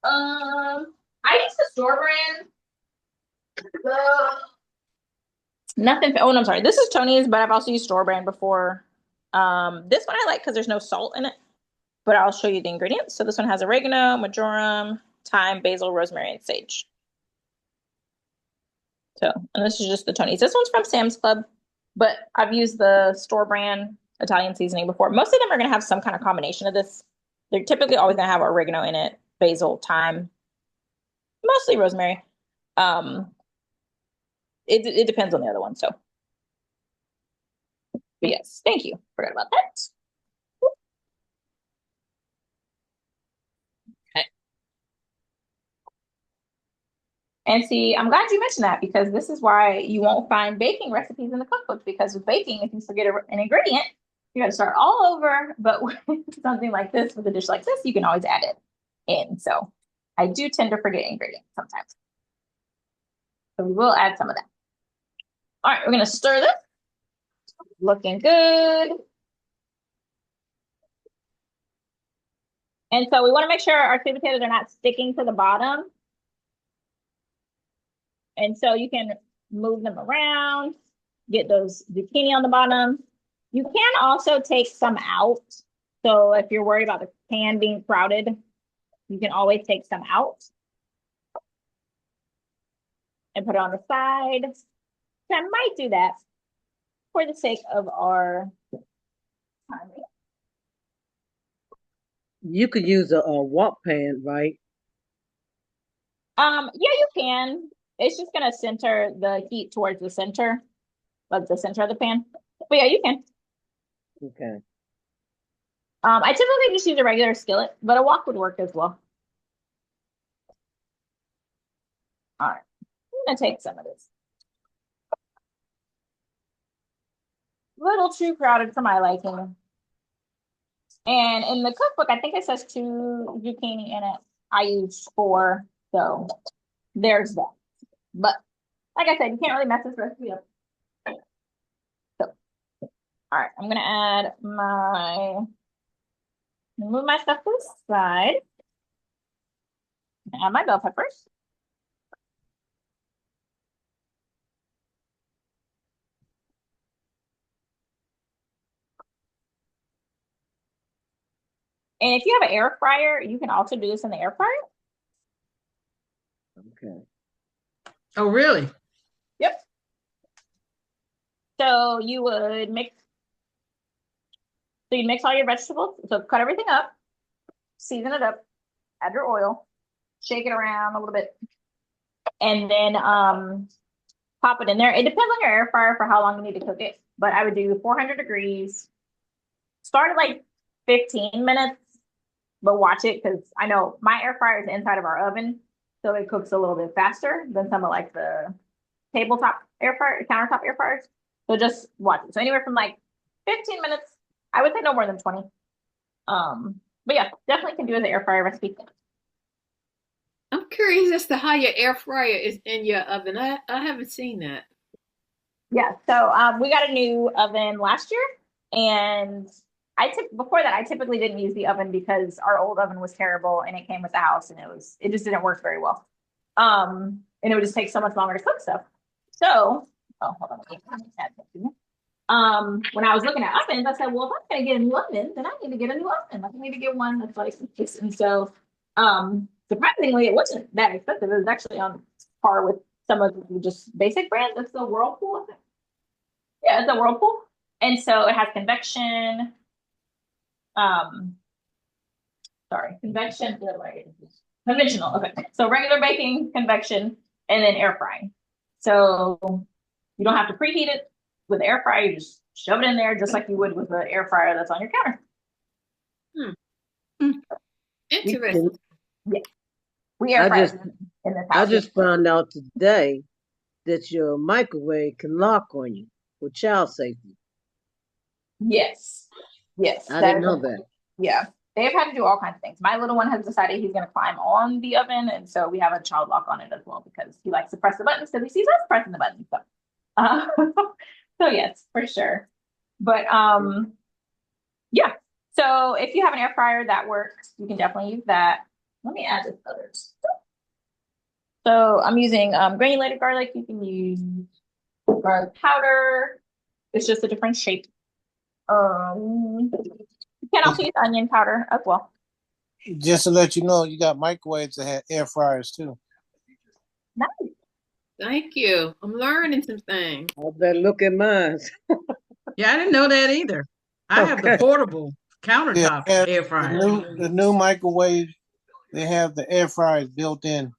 I use the store brand. Nothing. Oh, and I'm sorry. This is Tony's, but I've also used store brand before. This one I like because there's no salt in it, but I'll show you the ingredients. So this one has oregano, marjoram, thyme, basil, rosemary, and sage. So, and this is just the Tony's. This one's from Sam's Club, but I've used the store brand Italian seasoning before. Most of them are going to have some kind of combination of this. They're typically always going to have oregano in it, basil, thyme, mostly rosemary. It depends on the other one. So, but yes, thank you. Forgot about that. Okay. And see, I'm glad you mentioned that because this is why you won't find baking recipes in the cookbooks, because with baking, if you forget an ingredient, you got to start all over. But with something like this, with a dish like this, you can always add it in. So I do tend to forget ingredients sometimes. So we will add some of that. All right, we're going to stir this. Looking good. And so we want to make sure our sweet potatoes are not sticking to the bottom. And so you can move them around, get those zucchini on the bottom. You can also take some out. So if you're worried about the pan being crowded, you can always take some out and put it on the side. So I might do that for the sake of our time. You could use a wok pan, right? Yeah, you can. It's just gonna center the heat towards the center, like the center of the pan. But yeah, you can. Okay. I typically just use a regular skillet, but a wok would work as well. All right, I'm gonna take some of this. A little too crowded for my liking. And in the cookbook, I think it says 2 zucchini in it. I used 4, so there's that. But like I said, you can't really mess this recipe up. So, all right, I'm gonna add move my stuff to the side. Add my bell peppers. And if you have an air fryer, you can also do this in the air fryer. Okay. Oh, really? Yep. So you would mix all your vegetables. So cut everything up, season it up, add your oil, shake it around a little bit, and then pop it in there. It depends on your air fryer for how long you need to cook it, but I would do 400 degrees. Start at like 15 minutes, but watch it because I know my air fryer is inside of our oven, so it cooks a little bit faster than some of like the tabletop air fryer, countertop air fryers. So just watch it. So anywhere from like 15 minutes, I would say no more than 20. But yeah, definitely can do as an air fryer recipe. I'm curious as to how your air fryer is in your oven. I haven't seen that. Yeah. So we got a new oven last year, and before that I typically didn't use the oven because our old oven was terrible and it came with the house and it just didn't work very well. And it would just take so much longer to cook stuff. So, oh, hold on. When I was looking at ovens, I said, well, if I'm gonna get a new oven, then I need to get a new oven. Like I need to get one that's like this. And so surprisingly it wasn't that expensive. It was actually on par with some of the just basic brands. It's the Whirlpool, I think. Yeah, it's a Whirlpool. And so it has convection, um, sorry, convection, conventional. Okay. So regular baking, convection, and then air frying. So you don't have to preheat it with air fryer. You just shove it in there just like you would with the air fryer that's on your counter. Interesting. Yeah. We air fry in this house. I just found out today that your microwave can lock on you for child safety. Yes. Yes. I didn't know that. Yeah. They've had to do all kinds of things. My little one has decided he's going to climb on the oven. And so we have a child lock on it as well because he likes to press the buttons because he sees us pressing the buttons. So, so yes, for sure. But yeah. So if you have an air fryer that works, you can definitely use that. Let me add this other stuff. So I'm using granulated garlic. You can use garlic powder. It's just a different shape. You can also use onion powder as well. Just to let you know, you got microwaves that have air fryers too. Nice. Thank you. I'm learning some things. I better look at mine. Yeah, I didn't know that either. I have the portable countertop air fryer. The new microwave, they have the air fryers built in.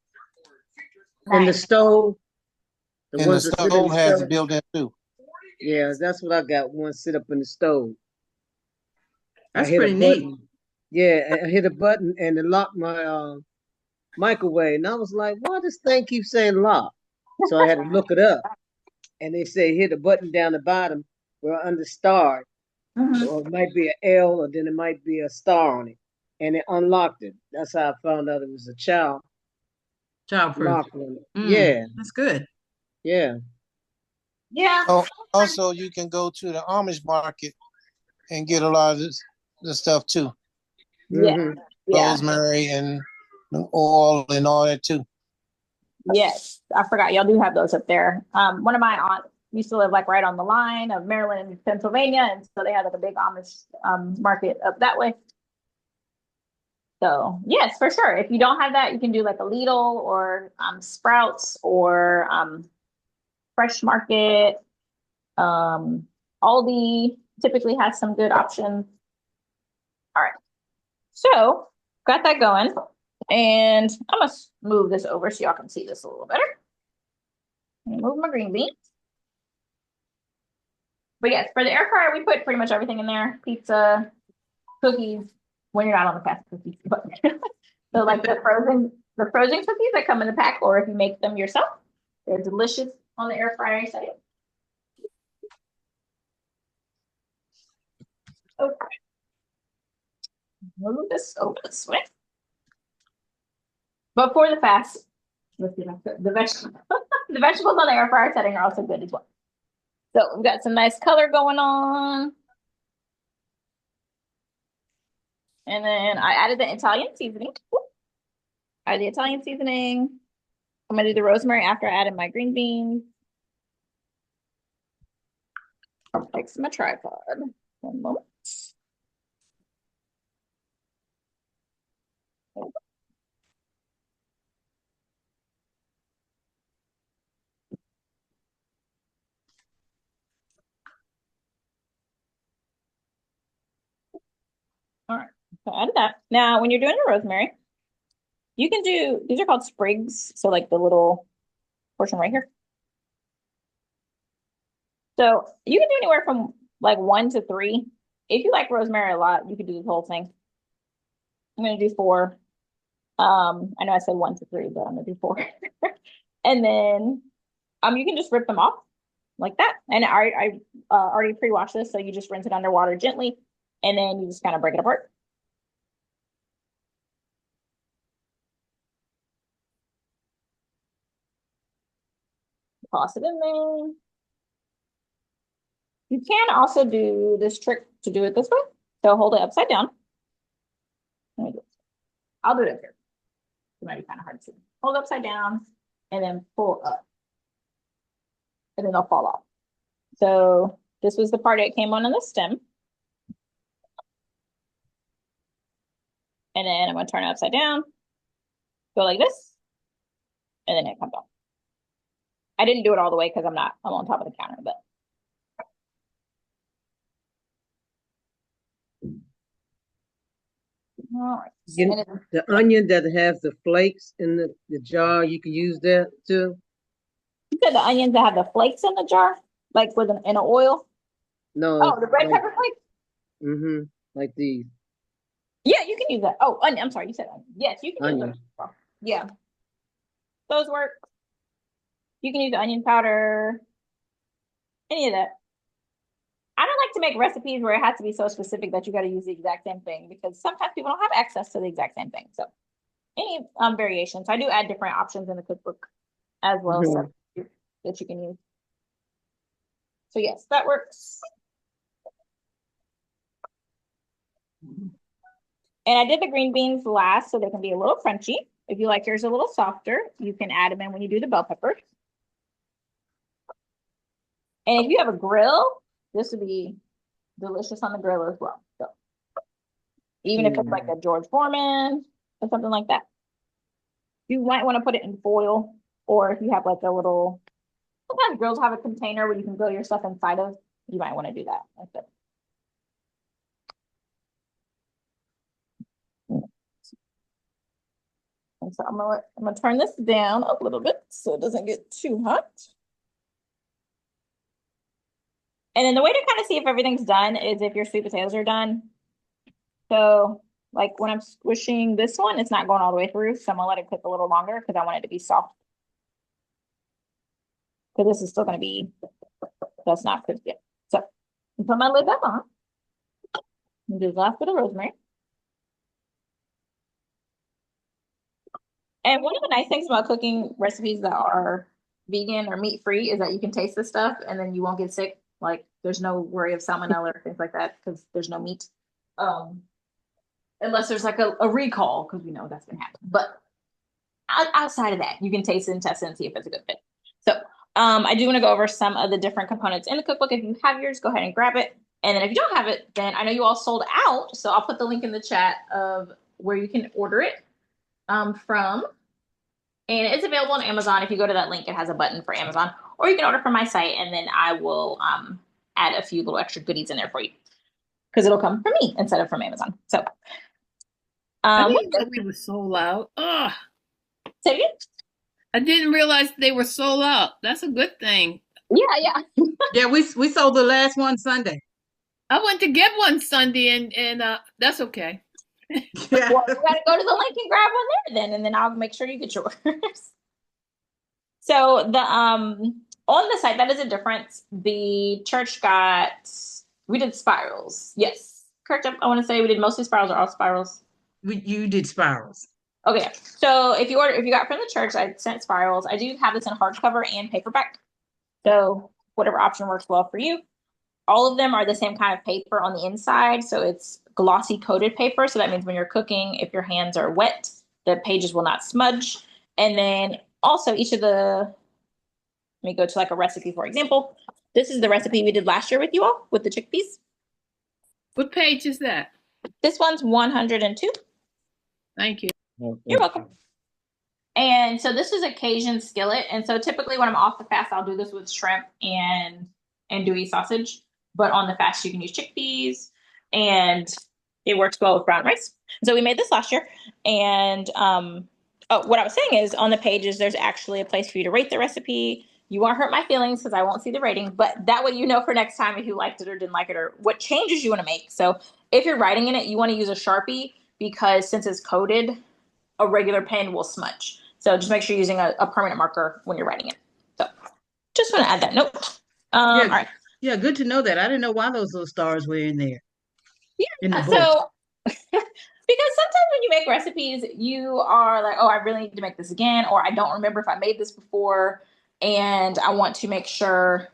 And the stove. And the stove has it built in too. Yeah, that's what I got. One sit up in the stove. That's pretty neat. Yeah, I hit a button and it locked my microwave. And I was like, why does thing keep saying lock? So I had to look it up. And they say hit a button down the bottom where under star. Or it might be an L or then it might be a star on it. And it unlocked it. That's how I found out it was a childproof. Yeah. That's good. Yeah. Yeah. Oh, also, you can go to the Amish market and get a lot of the stuff too. Yeah. Rosemary and oil and all that too. Yes. I forgot y'all do have those up there. One of my aunts used to live like right on the line of Maryland and Pennsylvania. And so they had like a big Amish market up that way. So yes, for sure. If you don't have that, you can do like a Lidl or Sprouts or Fresh Market. Aldi typically has some good options. All right. So got that going. And I'm gonna move this over so y'all can see this a little better. Move my green beans. But yes, for the air fryer, we put pretty much everything in there. Pizza, cookies, when you're not on the fast cookies. But so like the frozen cookies that come in the pack, or if you make them yourself, they're delicious on the air fryer setting. Okay. Move this over this way. But for the fast, let's see the vegetables. The vegetables on the air fryer setting are also good as well. So we've got some nice color going on. And then I added the Italian seasoning. I'm gonna do the rosemary after I added my green beans. I'll fix my tripod. One moment. All right, so I added that. Now, when you're doing your rosemary, you can do, these are called sprigs. So like the little portion right here. So you can do anywhere from like 1 to 3. If you like rosemary a lot, you could do this whole thing. I'm gonna do 4. I know I said 1 to 3, but I'm gonna do 4. And then you can just rip them off like that. And I already pre-washed this, so you just rinse it underwater gently, and then you just kind of break it apart. Toss it in there. You can also do this trick to do it this way. So hold it upside down. Let me do it. I'll do it here. It might be kind of hard to see. Hold it upside down and then pull up. And then they'll fall off. So this was the part that came on in the stem. And then I'm going to turn it upside down. Go like this. And then it comes off. I didn't do it all the way because I'm on top of the counter, but. All right. The onion that has the flakes in the jar, you can use that too. You said the onions that have the flakes in the jar, like in an oil? No. Oh, the red pepper flakes? Mm-hmm. Like these. Yeah, you can use that. Oh, onion. I'm sorry, you said onion. Yes, you can use Onion. those. Yeah. Those work. You can use onion powder. Any of that. I don't like to make recipes where it has to be so specific that you got to use the exact same thing because sometimes people don't have access to the exact same thing. So any variations. I do add different options in the cookbook as well that you can use. So yes, that works. And I did the green beans last so they can be a little crunchy. If you like yours a little softer, you can add them in when you do the bell peppers. And if you have a grill, this would be delicious on the grill as well. So even if it's like a George Foreman or something like that, you might want to put it in foil, or if you have like a little, sometimes grills have a container where you can grill your stuff inside of, you might want to do that. Like that. And so I'm gonna turn this down a little bit so it doesn't get too hot. And then the way to kind of see if everything's done is if your sweet potatoes are done. So like when I'm squishing this one, it's not going all the way through. So I'm gonna let it cook a little longer because I want it to be soft. Because this is still gonna be, that's not cooked yet. So I put my lid back on. And do the last bit of rosemary. And one of the nice things about cooking recipes that are vegan or meat-free is that you can taste this stuff and then you won't get sick. Like there's no worry of salmonella or things like that because there's no meat. Unless there's like a recall, because we know that's gonna happen. But outside of that, you can taste it and test it and see if it's a good fit. So I do want to go over some of the different components in the cookbook. If you have yours, go ahead and grab it. And then if you don't have it, then I know you all sold out. So I'll put the link in the chat of where you can order it from. And it's available on Amazon. If you go to that link, it has a button for Amazon. Or you can order from my site, and then I will add a few little extra goodies in there for you. Because it'll come from me instead of from Amazon. So I didn't know we were sold out. Ugh. Say it again? I didn't realize they were sold out. That's a good thing. Yeah. Yeah, we sold the last one Sunday. I went to get one Sunday, and that's okay. Yeah. Well, you gotta go to the link and grab one there then, and then I'll make sure you get yours. So the on the site, that is a difference. The church we did spirals. Yes, correct. I want to say we did mostly spirals or all spirals. You did spirals. Okay, so if you got from the church, I sent spirals. I do have this in hardcover and paperback. So whatever option works well for you. All of them are the same kind of paper on the inside. So it's glossy coated paper. So that means when you're cooking, if your hands are wet, the pages will not smudge. And then also let me go to like a recipe, for example. This is the recipe we did last year with you all with the chickpeas. What page is that? This one's 102. Thank you. You're welcome. And so this is a Cajun skillet. And so typically when I'm off the fast, I'll do this with shrimp and andouille sausage. But on the fast, you can use chickpeas, and it works well with brown rice. So we made this last year. And what I was saying is on the pages, there's actually a place for you to rate the recipe. You won't hurt my feelings because I won't see the rating, but that way you know for next time if you liked it or didn't like it or what changes you want to make. So if you're writing in it, you want to use a Sharpie because since it's coated, a regular pen will smudge. So just make sure you're using a permanent marker when you're writing it. So just want to add that note. All right. Yeah, good to know that. I didn't know why those little stars were in there. Yeah. In the book. So because sometimes when you make recipes, you are like, oh, I really need to make this again, or I don't remember if I made this before, and I want to make sure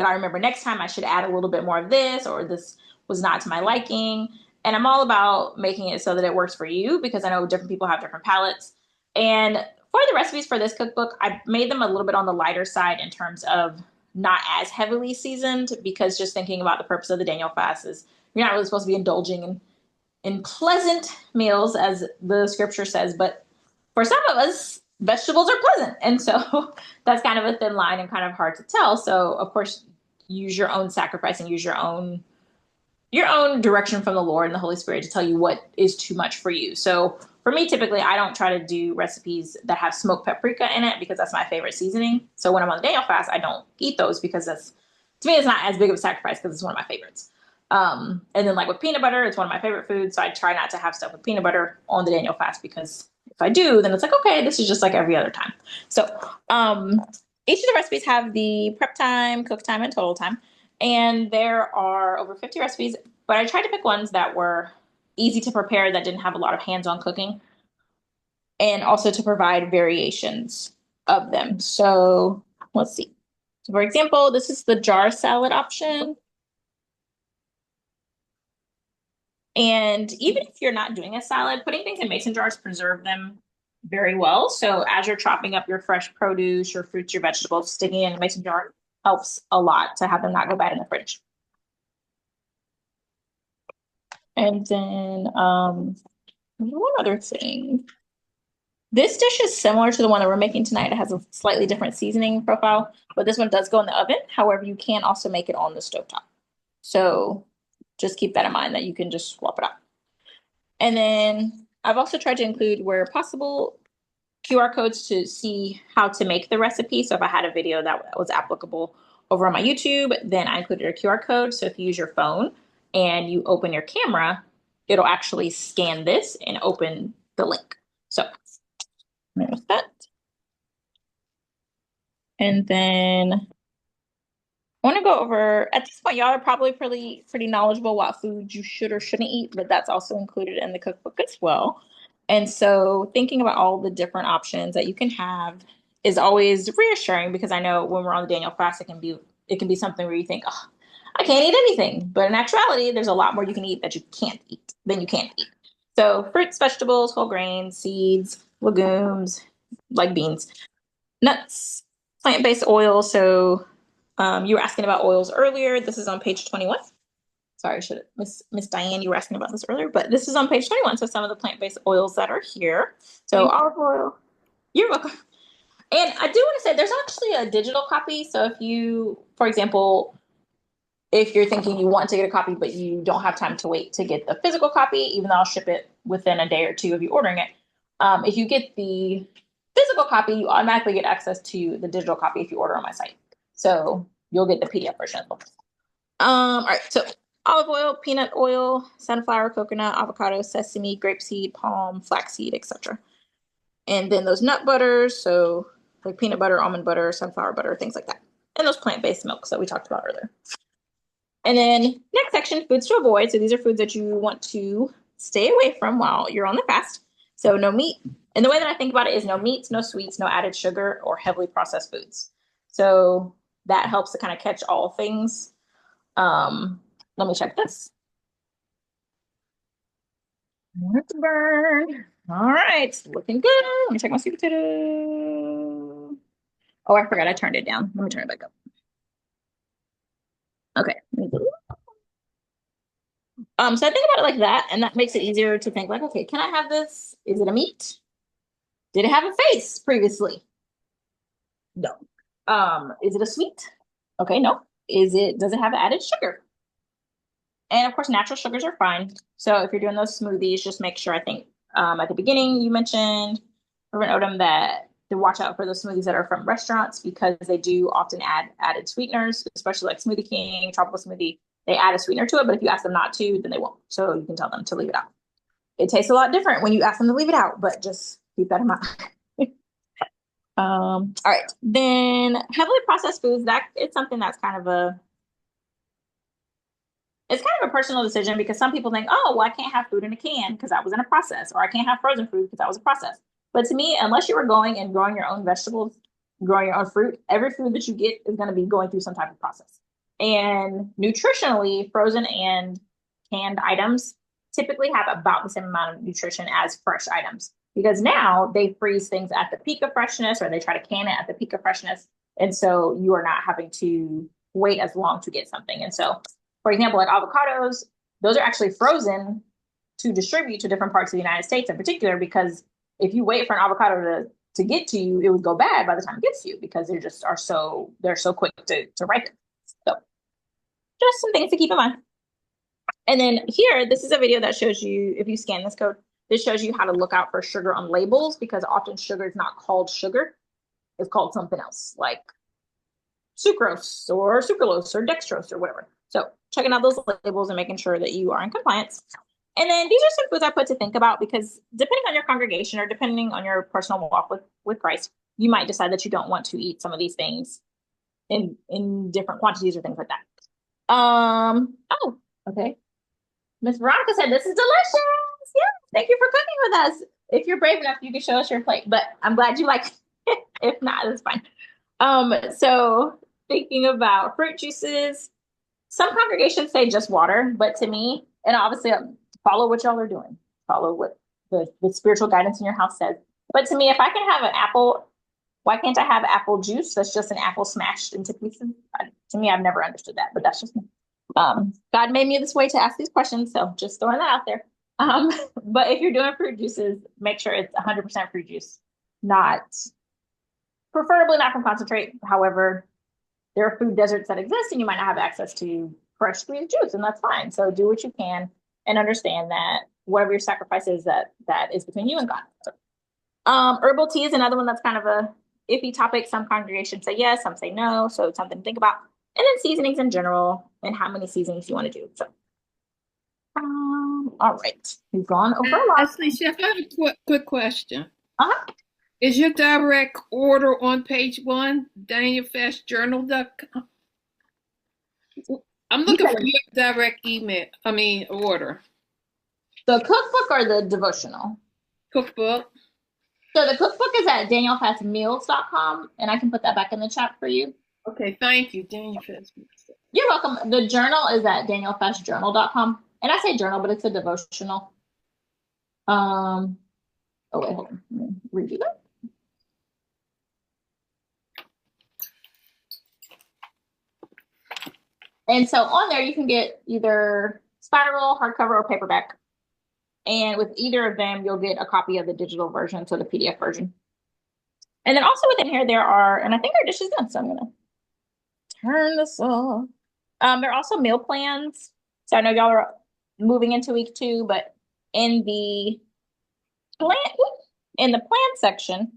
that I remember next time I should add a little bit more of this, or this was not to my liking. And I'm all about making it so that it works for you, because I know different people have different palates. And for the recipes for this cookbook, I made them a little bit on the lighter side in terms of not as heavily seasoned, because just thinking about the purpose of the Daniel fast is you're not really supposed to be indulging in pleasant meals, as the scripture says. But for some of us, vegetables are pleasant. And so that's kind of a thin line and kind of hard to tell. So of course, use your own sacrifice and use your own direction from the Lord and the Holy Spirit to tell you what is too much for you. So for me, typically, I don't try to do recipes that have smoked paprika in it, because that's my favorite seasoning. So when I'm on the Daniel fast, I don't eat those, because that's, to me, it's not as big of a sacrifice, because it's one of my favorites. And then like with peanut butter, it's one of my favorite foods. So I try not to have stuff with peanut butter on the Daniel fast, because if I do, then it's like, okay, this is just like every other time. So each of the recipes have the prep time, cook time, and total time. And there are over 50 recipes, but I tried to pick ones that were easy to prepare, that didn't have a lot of hands-on cooking, and also to provide variations of them. So let's see. So for example, this is the jar salad option. And even if you're not doing a salad, putting things in mason jars preserve them very well. So as you're chopping up your fresh produce, your fruits, your vegetables, sticking it in a mason jar helps a lot to have them not go bad in the fridge. And then one other thing. This dish is similar to the one that we're making tonight. It has a slightly different seasoning profile, but this one does go in the oven. However, you can also make it on the stovetop. So just keep that in mind, that you can just swap it out. And then I've also tried to include, where possible, QR codes to see how to make the recipe. So if I had a video that was applicable over on my YouTube, then I included a QR code. So if you use your phone and you open your camera, it'll actually scan this and open the link. So there's that. And then I want to go over, at this point, y'all are probably pretty knowledgeable what foods you should or shouldn't eat, but that's also included in the cookbook as well. And so thinking about all the different options that you can have is always reassuring, because I know when we're on the Daniel fast, it can be something where you think, oh, I can't eat anything. But in actuality, there's a lot more you can eat that you can't eat than you can't eat. So fruits, vegetables, whole grains, seeds, legumes, like beans, nuts, plant-based oil. So you were asking about oils earlier. This is on page 21. Sorry, Miss Diane, you were asking about this earlier, but this is on page 21. So some of the plant-based oils that are here. So olive oil. You're welcome. And I do want to say there's actually a digital copy. So if you, for example, if you're thinking you want to get a copy, but you don't have time to wait to get the physical copy, even though I'll ship it within a day or two of you ordering it, if you get the physical copy, you automatically get access to the digital copy if you order on my site. So you'll get the PDF version as well. All right, so olive oil, peanut oil, sunflower, coconut, avocado, sesame, grapeseed, palm, flaxseed, etc. And then those nut butters, so like peanut butter, almond butter, sunflower butter, things like that. And those plant-based milks that we talked about earlier. And then next section, foods to avoid. So these are foods that you want to stay away from while you're on the fast. So no meat. And the way that I think about it is no meats, no sweets, no added sugar, or heavily processed foods. So that helps to kind of catch all things. Let me check this. Burn. All right, looking good. Let me check my sweet potato. Oh, I forgot I turned it down. Let me turn it back up. Okay. So I think about it like that, and that makes it easier to think like, okay, can I have this? Is it a meat? Did it have a face previously? No. Is it a sweet? Okay, no. Does it have added sugar? And of course, natural sugars are fine. So if you're doing those smoothies, just make sure, I think at the beginning you mentioned, Reverend Odom, that to watch out for those smoothies that are from restaurants, because they do often add added sweeteners, especially like Smoothie King, Tropical Smoothie. They add a sweetener to it, but if you ask them not to, then they won't. So you can tell them to leave it out. It tastes a lot different when you ask them to leave it out, but just keep that in mind. All right. Then heavily processed foods, that it's something that's kind of a personal decision, because some people think, oh, well, I can't have food in a can because that was in a process, or I can't have frozen food because that was a process. But to me, unless you were going and growing your own vegetables, growing your own fruit, every food that you get is going to be going through some type of process. And nutritionally, frozen and canned items typically have about the same amount of nutrition as fresh items because now they freeze things at the peak of freshness or they try to can it at the peak of freshness. And so you are not having to wait as long to get something. And so, for example, like avocados, those are actually frozen to distribute to different parts of the United States in particular, because if you wait for an avocado to get to you, it would go bad by the time it gets to you because they're so quick to ripen. So just some things to keep in mind. And then here, this is a video that shows you, if you scan this code, this shows you how to look out for sugar on labels, because often sugar is not called sugar. It's called something else, like sucrose or sucralose or dextrose or whatever. So checking out those labels and making sure that you are in compliance. And then these are some foods I put to think about, because depending on your congregation or depending on your personal walk with Christ, you might decide that you don't want to eat some of these things in different quantities or things like that. Oh, okay. Miss Veronica said, this is delicious. Yeah, thank you for cooking with us. If you're brave enough, you can show us your plate, but I'm glad you like it. If not, it's fine. So thinking about fruit juices, some congregations say just water, but to me, and obviously follow what y'all are doing, follow what the spiritual guidance in your house says. But to me, if I can have an apple, why can't I have apple juice that's just an apple smashed into pieces? To me, I've never understood that, but that's just me. God made me this way to ask these questions, so just throwing that out there. But if you're doing fruit juices, make sure it's 100% fruit juice, preferably not from concentrate. However, there are food deserts that exist and you might not have access to fresh squeezed juice, and that's fine. So do what you can and understand that whatever your sacrifice is, that is between you and God. So, herbal tea is another one that's kind of a iffy topic. Some congregations say yes, some say no. So it's something to think about. And then seasonings in general and how many seasonings you want to do. So, all right. We've gone over a lot. Leslie, Chef, I have a quick question. Is your direct order on page 1, danielfastjournal.com? I'm looking for your direct order. The cookbook or the devotional? Cookbook. So the cookbook is at danielfastmeals.com, and I can put that back in the chat for you. Okay, thank you, Danielfast. You're welcome. The journal is at danielfastjournal.com, and I say journal, but it's a devotional. Oh wait, hold on. Let me redo that. And so on there, you can get either spiral, hardcover, or paperback. And with either of them, you'll get a copy of the digital version, so the PDF version. And then also within here, there are, and I think our dish is done, so I'm going to turn this off. There are also meal plans. So I know y'all are moving into week 2, but in the plan section,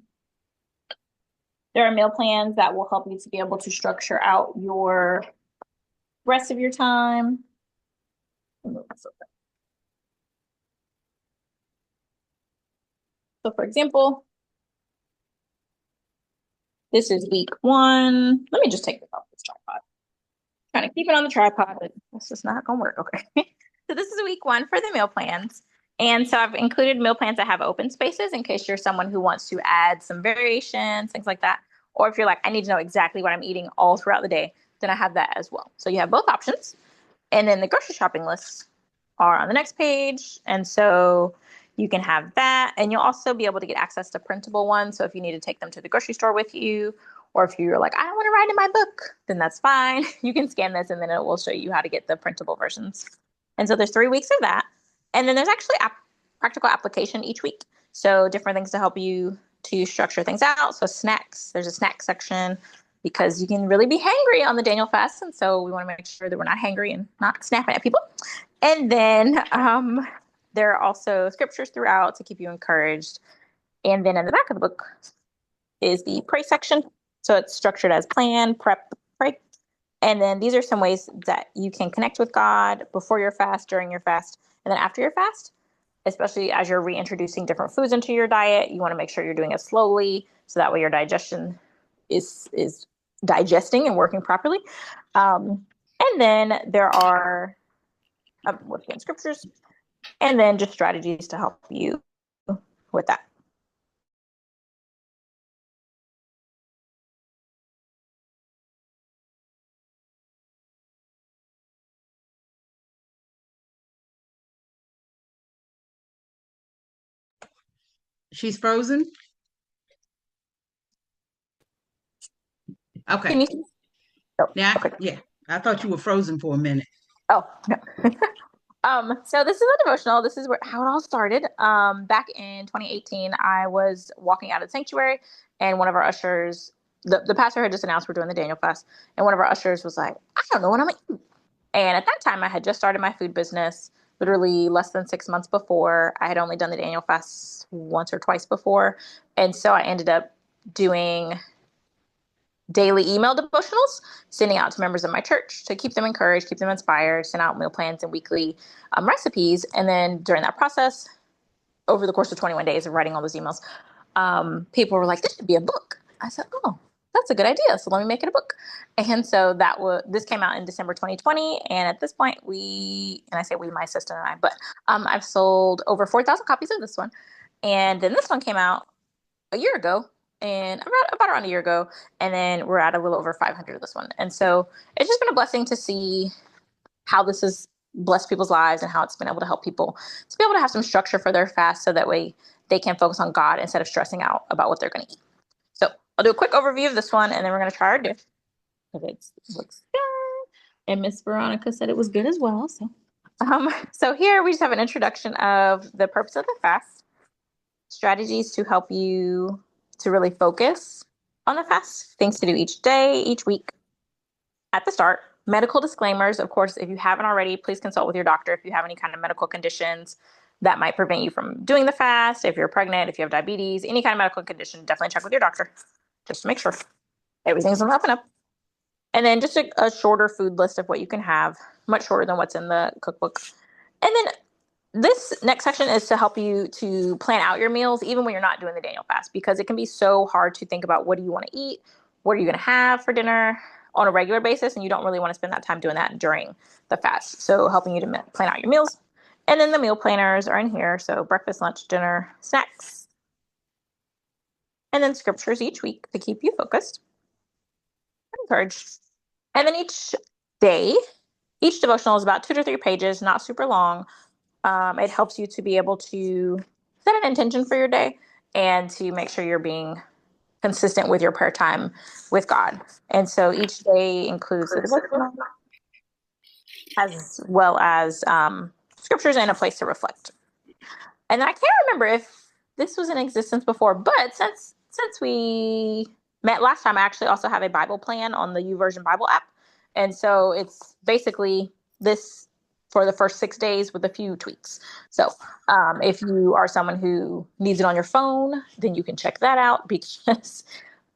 there are meal plans that will help you to be able to structure out your rest of your time. So for example, this is week 1. Let me just take this off this tripod. I'm trying to keep it on the tripod, but this is not gonna work. Okay. So this is week 1 for the meal plans. And so I've included meal plans that have open spaces in case you're someone who wants to add some variations, things like that. Or if you're like, I need to know exactly what I'm eating all throughout the day, then I have that as well. So you have both options. And then the grocery shopping lists are on the next page. And so you can have that. And you'll also be able to get access to printable ones. So if you need to take them to the grocery store with you, or if you're like, I don't want to write in my book, then that's fine. You can scan this and then it will show you how to get the printable versions. And so there's 3 weeks of that. And then there's actually practical application each week. So different things to help you to structure things out. So snacks, there's a snack section, because you can really be hangry on the Daniel fast. And so we want to make sure that we're not hangry and not snapping at people. And then there are also scriptures throughout to keep you encouraged. And then in the back of the book is the pray section. So it's structured as plan, prep, pray. And then these are some ways that you can connect with God before your fast, during your fast, and then after your fast, especially as you're reintroducing different foods into your diet. You want to make sure you're doing it slowly, so that way your digestion is digesting and working properly. And then there are scriptures, and then just strategies to help you with that. She's frozen? Can Okay. you see? Oh, Now, okay. yeah, I thought you were frozen for a minute. Oh, no. So this is a devotional. This is how it all started. Back in 2018, I was walking out of the sanctuary, and one of our ushers, the pastor had just announced we're doing the Daniel fast, and one of our ushers was like, "I don't know what I'm gonna eat." And at that time, I had just started my food business, literally less than 6 months before. I had only done the Daniel fast once or twice before, and so I ended up doing daily email devotionals, sending out to members of my church to keep them encouraged, keep them inspired, send out meal plans and weekly recipes. And then during that process, over the course of 21 days of writing all those emails, people were like, "This should be a book." I said, "Oh, that's a good idea. So let me make it a book." And so this came out in December 2020. And at this point, and I say we, my sister and I, but I've sold over 4,000 copies of this one. And then this one came out a year ago, and about around a year ago, and then we're at a little over 500 of this one. And so it's just been a blessing to see how this has blessed people's lives and how it's been able to help people to be able to have some structure for their fast so that way they can focus on God instead of stressing out about what they're going to eat. So I'll do a quick overview of this one, and then we're going to try our dish. It looks good. And Miss Veronica said it was good as well. So here we just have an introduction of the purpose of the fast, strategies to help you to really focus on the fast, things to do each day, each week. At the start, medical disclaimers. Of course, if you haven't already, please consult with your doctor if you have any kind of medical conditions that might prevent you from doing the fast. If you're pregnant, if you have diabetes, any kind of medical condition, definitely check with your doctor just to make sure everything's on the up and up. And then just a shorter food list of what you can have, much shorter than what's in the cookbook. And then this next section is to help you to plan out your meals, even when you're not doing the Daniel fast, because it can be so hard to think about what do you want to eat, what are you going to have for dinner on a regular basis, and you don't really want to spend that time doing that during the fast. So helping you to plan out your meals. And then the meal planners are in here. So breakfast, lunch, dinner, snacks, and then scriptures each week to keep you focused and encouraged. And then each day, each devotional is about 2 to 3 pages, not super long. It helps you to be able to set an intention for your day and to make sure you're being consistent with your prayer time with God. And so each day includes the devotional as well as scriptures and a place to reflect. And I can't remember if this was in existence before, but since we met last time, I actually also have a Bible plan on the YouVersion Bible app. And so it's basically this for the first 6 days with a few tweaks. So if you are someone who needs it on your phone, then you can check that out because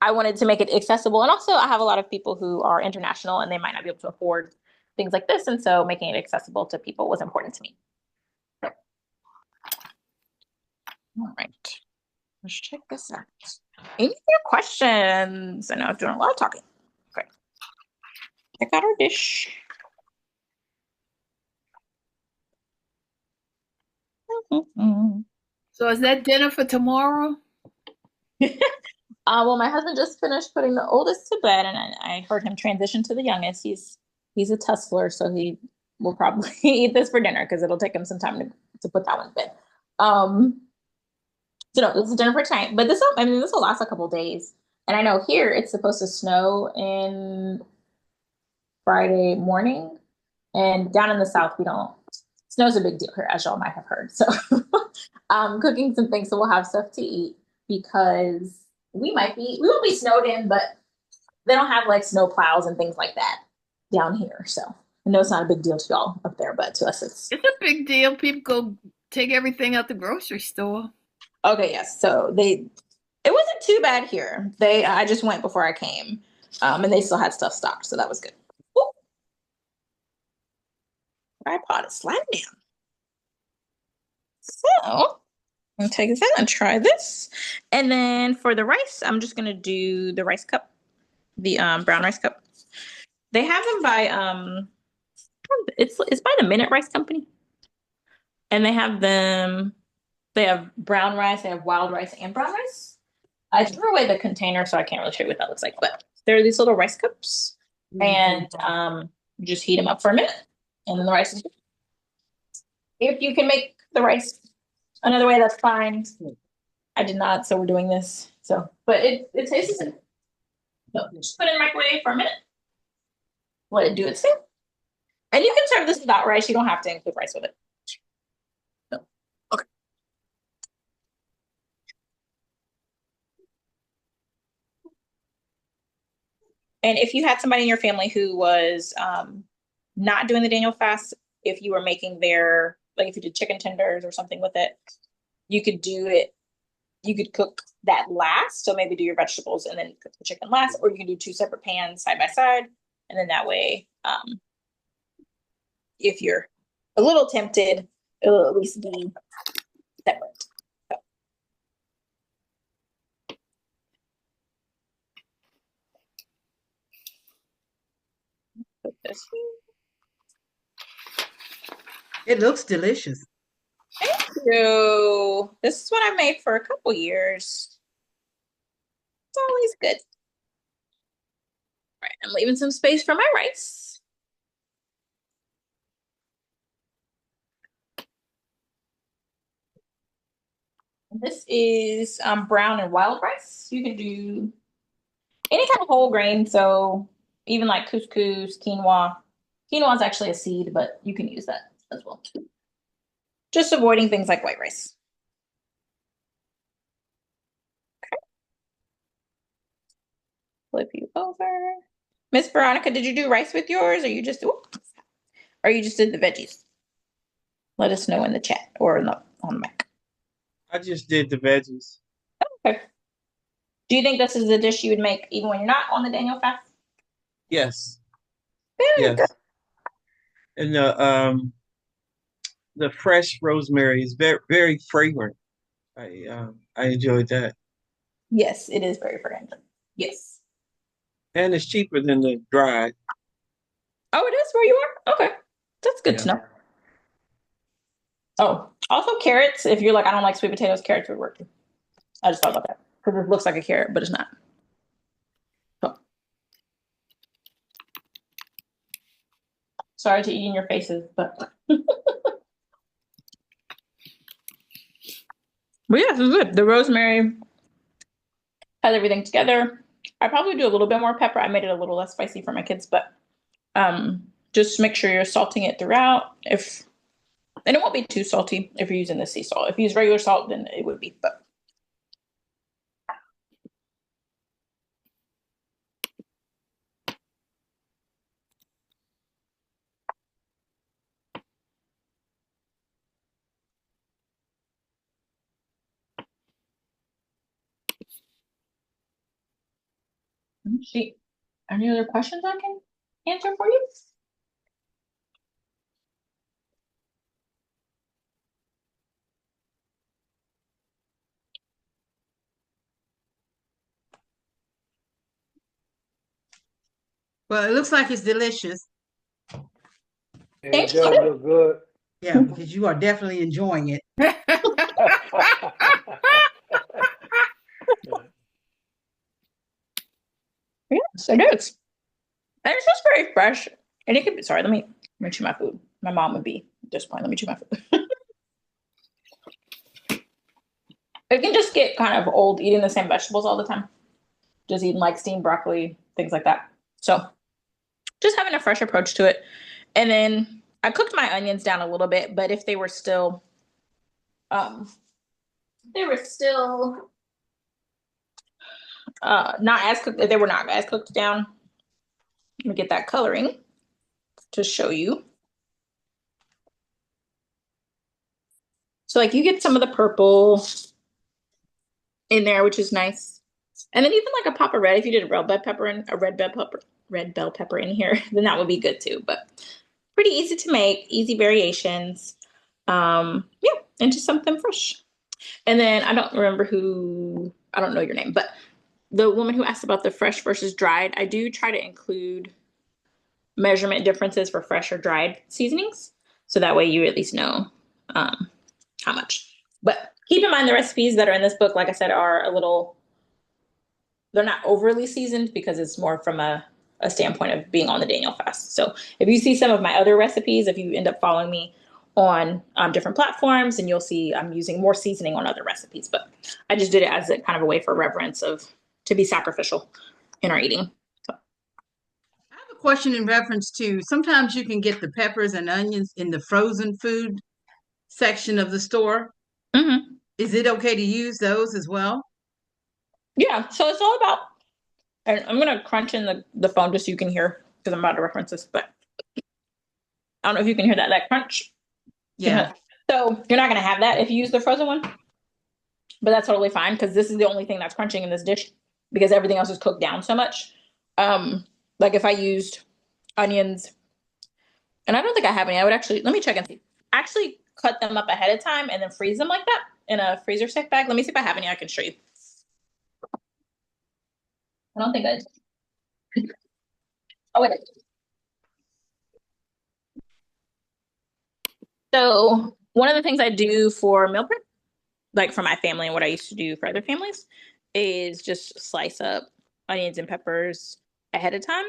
I wanted to make it accessible. And also I have a lot of people who are international and they might not be able to afford things like this. And so making it accessible to people was important to me. All right, let's check this out. Any other questions? I know I'm doing a lot of talking. Okay, check out our dish. So is that dinner for tomorrow? Well, my husband just finished putting the oldest to bed, and I heard him transition to the youngest. He's a tussler, so he will probably eat this for dinner because it'll take him some time to put that one to bed. So no, this is dinner for tonight. But this will last a couple of days. And I know here it's supposed to snow in Friday morning. And down in the South, snow's a big deal here, as y'all might have heard. So cooking some things so we'll have stuff to eat because we won't be snowed in, but they don't have like snow plows and things like that down here. So I know it's not a big deal to y'all up there, but to us it's a big deal. People go take everything out the grocery store. Okay, yes. So it wasn't too bad here. I just went before I came, and they still had stuff stocked, so that was good. Ooh. Tripod is sliding down. So I'm gonna take this out and try this, and then for the rice, I'm just gonna do the rice cup, the brown rice cup. They have them by it's by the Minute Rice Company, and they have them. They have brown rice, they have wild rice, and brown rice. I threw away the container, so I can't really show you what that looks like. But they're these little rice cups, and just heat them up for a minute, and then the rice is good. If you can make the rice another way, that's fine. I did not, so we're doing this. So, but it tastes good. So just put it in the microwave for a minute. Let it do its thing. And you can serve this without rice. You don't have to include rice with it. So, okay. And if you had somebody in your family who was not doing the Daniel fast, if you were making their, like if you did chicken tenders or something with it, you could do it. You could cook that last. So maybe do your vegetables and then cook the chicken last, or you can do 2 separate pans side by side. And then that way, if you're a little tempted, it'll at least be separate. So. Put this here. It looks delicious. Thank you. This is what I made for a couple years. It's always good. All right, I'm leaving some space for my rice. This is brown and wild rice. You can do any kind of whole grain. So even like couscous, quinoa. Quinoa is actually a seed, but you can use that as well. Just avoiding things like white rice. Okay. Flip you over. Miss Veronica, did you do rice with yours, or you just did the veggies? Let us know in the chat or on the mic. I just did the veggies. Okay. Do you think this is a dish you would make even when you're not on the Daniel fast? Yes. Very good. And the fresh rosemary is very, very fragrant. I enjoyed that. Yes, it is very fragrant. Yes. And it's cheaper than the dried. Oh, it is where you are? Okay. That's good to know. Oh, also carrots. If you're like, I don't like sweet potatoes, carrots would work too. I just thought about that because it looks like a carrot, but it's not. So. Sorry to eat in your faces, but. But yeah, this is good. The rosemary has everything together. I probably do a little bit more pepper. I made it a little less spicy for my kids, but just make sure you're salting it throughout. And it won't be too salty if you're using the sea salt. If you use regular salt, then it would be. But see, any other questions I can answer for you? Well, it looks like it's delicious. Thank It does you. look good. Yeah, because you are definitely enjoying it. Yes, it is. And it's just very fresh. And it can be, sorry, let me chew my food. My mom would be at this point. Let me chew my food. It can just get kind of old eating the same vegetables all the time. Just eating like steamed broccoli, things like that. So just having a fresh approach to it. And then I cooked my onions down a little bit, but if they were still, not as cooked, they were not as cooked down. Let me get that coloring to show you. So like you get some of the purple in there, which is nice. And then even like a pop of red, if you did a red bell pepper in here, then that would be good too. But pretty easy to make, easy variations. Yeah, and just something fresh. And then I don't know your name, but the woman who asked about the fresh versus dried, I do try to include measurement differences for fresh or dried seasonings. So that way you at least know how much. But keep in mind the recipes that are in this book, like I said, are they're not overly seasoned because it's more from a standpoint of being on the Daniel fast. So if you see some of my other recipes, if you end up following me on different platforms, and you'll see I'm using more seasoning on other recipes. But I just did it as a kind of a way for reverence to be sacrificial in our eating. So. I have a question in reference to sometimes you can get the peppers and onions in the frozen food section of the store. Mm-hmm. Is it okay to use those as well? Yeah, so it's all about, and I'm going to crunch in the phone just so you can hear, because I'm about to reference this, but I don't know if you can hear that crunch. Yeah. So you're not going to have that if you use the frozen one, but that's totally fine because this is the only thing that's crunching in this dish because everything else is cooked down so much. Like if I used onions, and I don't think I have any, I would actually, let me check and see. Actually cut them up ahead of time and then freeze them like that in a freezer safe bag. Let me see if I have any I can show you. I don't think I did. Oh, wait. So one of the things I do for meal prep, like for my family and what I used to do for other families, is just slice up onions and peppers ahead of time.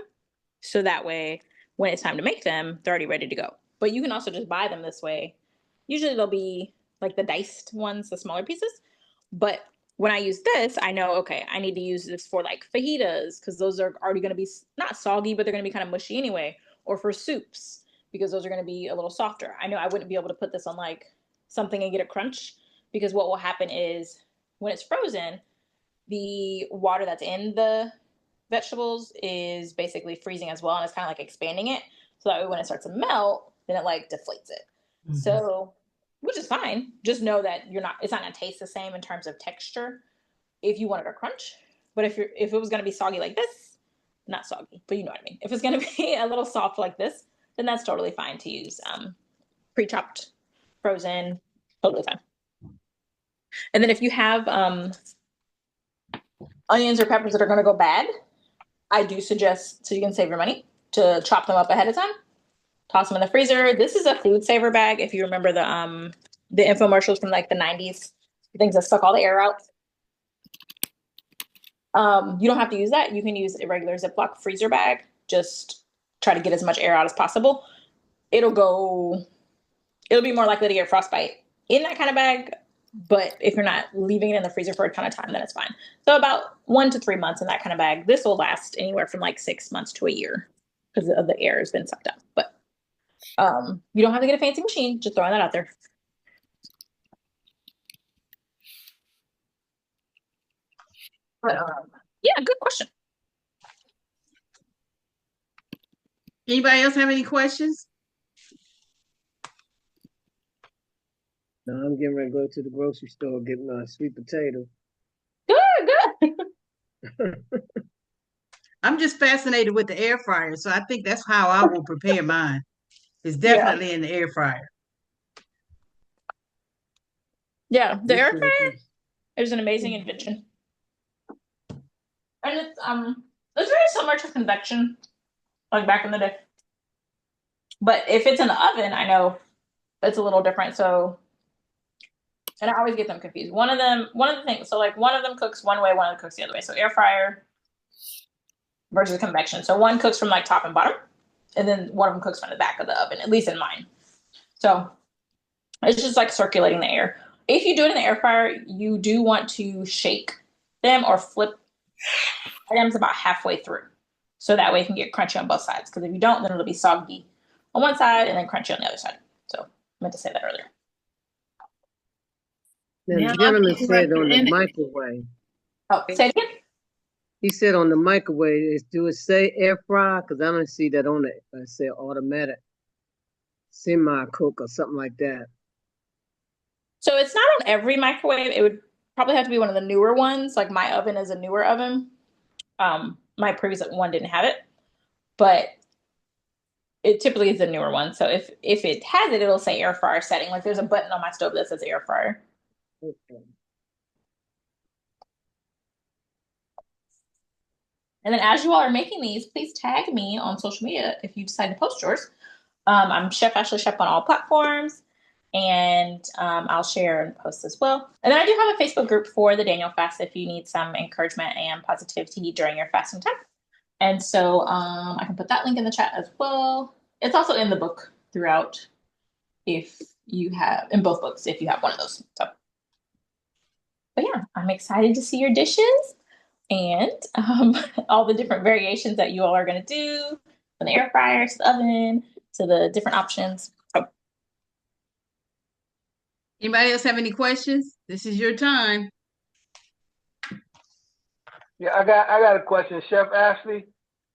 So that way, when it's time to make them, they're already ready to go. But you can also just buy them this way. Usually they'll be like the diced ones, the smaller pieces. But when I use this, I know, okay, I need to use this for like fajitas because those are already going to be not soggy, but they're going to be kind of mushy anyway. Or for soups because those are going to be a little softer. I know I wouldn't be able to put this on like something and get a crunch because what will happen is when it's frozen, the water that's in the vegetables is basically freezing as well, and it's kind of like expanding it. So that way when it starts to melt, then it like deflates it. Mm-hmm. So, which is fine. Just know that it's not gonna taste the same in terms of texture if you wanted a crunch. But if it was gonna be soggy like this, not soggy, but you know what I mean. If it's gonna be a little soft like this, then that's totally fine to use pre-chopped, frozen, totally fine. And then if you have onions or peppers that are gonna go bad, I do suggest, so you can save your money, to chop them up ahead of time, toss them in the freezer. This is a food saver bag. If you remember the infomercials from like the 90s, things that suck all the air out. You don't have to use that. You can use a regular Ziploc freezer bag. Just try to get as much air out as possible. It'll be more likely to get frostbite in that kind of bag. But if you're not leaving it in the freezer for a ton of time, then it's fine. So about 1 to 3 months in that kind of bag. This will last anywhere from like 6 months to a year because the air has been sucked up. But you don't have to get a fancy machine. Just throwing that out there. But yeah, good question. Anybody else have any questions? No, I'm getting ready to go to the grocery store get my sweet potato. Good. I'm just fascinated with the air fryer, so I think that's how I will prepare mine. It's definitely in the air fryer. Yeah, the air fryer is an amazing invention. And it's very similar to convection, like back in the day. But if it's in the oven, I know it's a little different. So, and I always get them confused. One of the things, so like one of them cooks one way, one of them cooks the other way. So air fryer versus convection. So one cooks from like top and bottom, and then one of them cooks from the back of the oven, at least in mine. So it's just like circulating the air. If you do it in the air fryer, you do want to shake them or flip items about halfway through. So that way it can get crunchy on both sides. Because if you don't, then it'll be soggy on one side and then crunchy on the other side. So I meant to say that earlier. The gentleman said on the microwave. Oh, say it again? He said on the microwave, do it say air fry? Because I don't see that on it. I say automatic semi-cook or something like that. So it's not on every microwave. It would probably have to be one of the newer ones. Like my oven is a newer oven. My previous one didn't have it. But it typically is a newer one. So if it has it, it'll say air fryer setting. Like there's a button on my stove that says air fryer. Okay. And then as you all are making these, please tag me on social media if you decide to post yours. I'm Chef Ashley Chef on all platforms, and I'll share and post as well. And then I do have a Facebook group for the Daniel Fast if you need some encouragement and positivity during your fasting time. And so I can put that link in the chat as well. It's also in the book throughout if you have in both books if you have one of those. So, but yeah, I'm excited to see your dishes and all the different variations that you all are going to do from the air fryer to the oven to the different options. So, Anybody else have any questions? This is your time. Yeah, I got a question, Chef Ashley.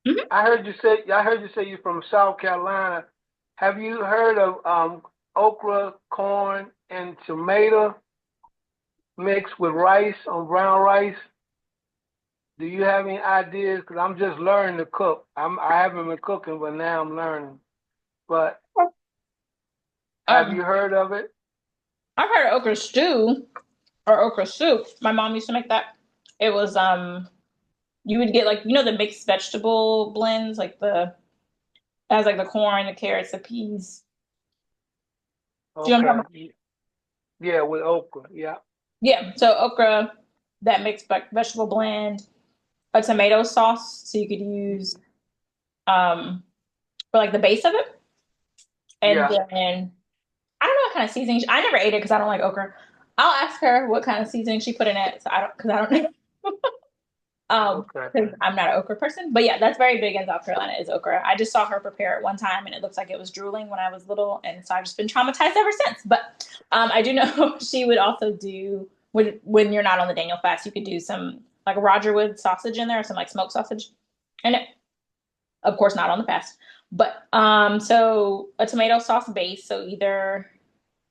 Mhm. I heard you say you're from South Carolina. Have you heard of okra, corn, and tomato mixed with rice on brown rice? Do you have any ideas? Because I'm just learning to cook. I haven't been cooking, but now I'm learning. But have you heard of it? I've heard of okra stew or okra soup. My mom used to make that. It was you would get like the mixed vegetable blends, like it has like the corn, the carrots, the peas. Do you know what I'm talking about? Okay. Yeah, with okra. Yeah. Yeah, so okra, that mixed vegetable blend, a tomato sauce, so you could use for like the base of it, and Yeah. then I don't know what kind of seasoning. I never ate it because I don't like okra. I'll ask her what kind of seasoning she put in it. So because I don't know. Okay. Because I'm not an okra person, but yeah, that's very big in South Carolina is okra. I just saw her prepare it one time, and it looks like it was drooling when I was little, and so I've just been traumatized ever since. But I do know she would also do when you're not on the Daniel fast, you could do some like Roger Wood sausage in there, or some like smoked sausage in it. Of course, not on the fast, but so a tomato sauce base, so either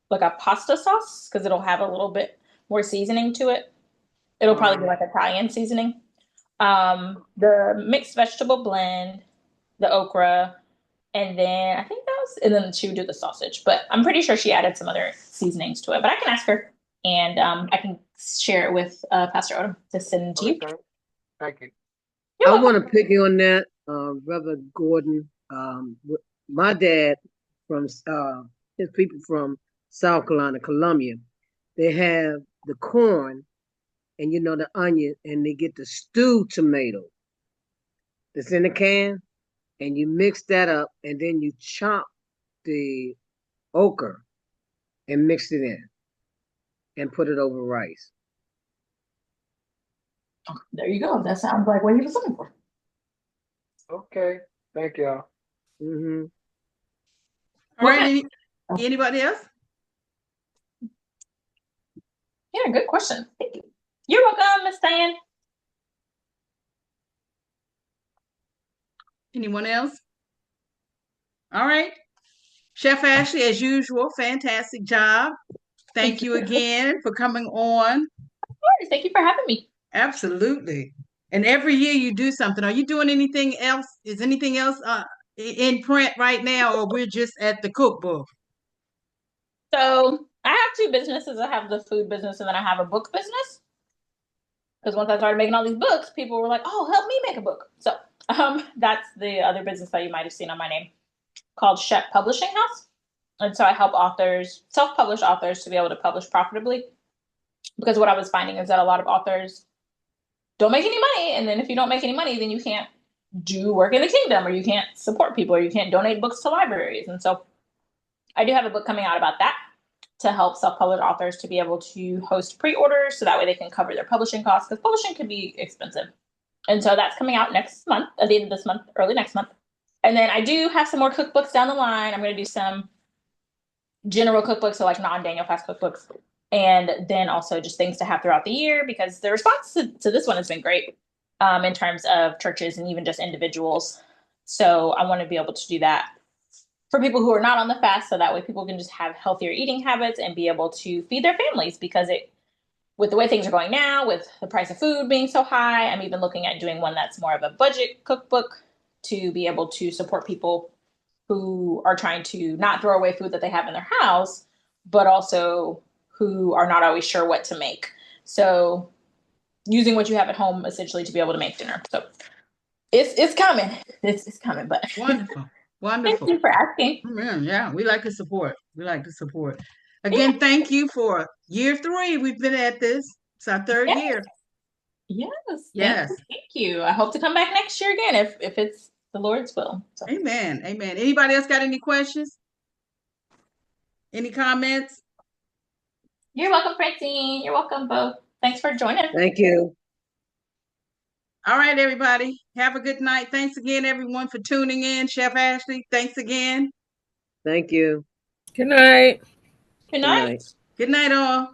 like a pasta sauce because it'll have a little bit more seasoning to it. It'll probably be like Italian seasoning. The mixed vegetable blend, the okra, and then I think and then she would do the sausage. But I'm pretty sure she added some other seasonings to it. But I can ask her, and I can share it with Pastor Odom to send to you. Okay. Thank you. I want to pick you on that, Brother Gordon. My dad from his people from South Carolina, Columbia, they have the corn and the onion, and they get the stewed tomato that's in the can, and you mix that up, and then you chop the okra and mix it in and put it over rice. There you go. That sounds like what he was looking for. Okay. Thank y'all. Mm-hmm. All right. Anybody else? Yeah, good question. Thank you. You're welcome, Miss Diane. Anyone else? All right. Chef Ashley, as usual, fantastic job. Thank you again for coming on. Of course. Thank you for having me. Absolutely. And every year you do something. Are you doing anything else? Is anything else in print right now, or we're just at the cookbook? So I have two businesses. I have the food business, and then I have a book business. Because once I started making all these books, people were like, "Oh, help me make a book." So that's the other business that you might have seen on my name, called Shep Publishing House. And so I help authors, self-published authors, to be able to publish profitably. Because what I was finding is that a lot of authors don't make any money, and then if you don't make any money, then you can't do work in the kingdom, or you can't support people, or you can't donate books to libraries. And so I do have a book coming out about that, to help self-published authors to be able to host pre-orders, so that way they can cover their publishing costs, because publishing can be expensive. And so that's coming out next month, at the end of this month, early next month. And then I do have some more cookbooks down the line. I'm going to do some general cookbooks, so like non-Daniel fast cookbooks, and then also just things to have throughout the year, because the response to this one has been great in terms of churches and even just individuals. So I want to be able to do that for people who are not on the fast, so that way people can just have healthier eating habits and be able to feed their families, because with the way things are going now, with the price of food being so high, I'm even looking at doing one that's more of a budget cookbook to be able to support people who are trying to not throw away food that they have in their house, but also who are not always sure what to make. So using what you have at home essentially to be able to make dinner. So it's coming. It's coming, but Wonderful. Thank you for asking. Yeah, we like to support. Again, thank you for year 3. We've been at this. It's our 3rd year. Yes. Thank you. I hope to come back next year again if it's the Lord's will. So. Amen. Anybody else got any questions? Any comments? You're welcome, Francine. You're welcome, both. Thanks for joining. Thank you. All right, everybody. Have a good night. Thanks again, everyone, for tuning in. Chef Ashley, thanks again. Thank you. Good night. Good night. Good night, all.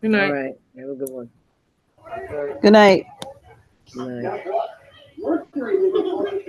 Good night. All right. Have a good one. Okay. Good night. Good night.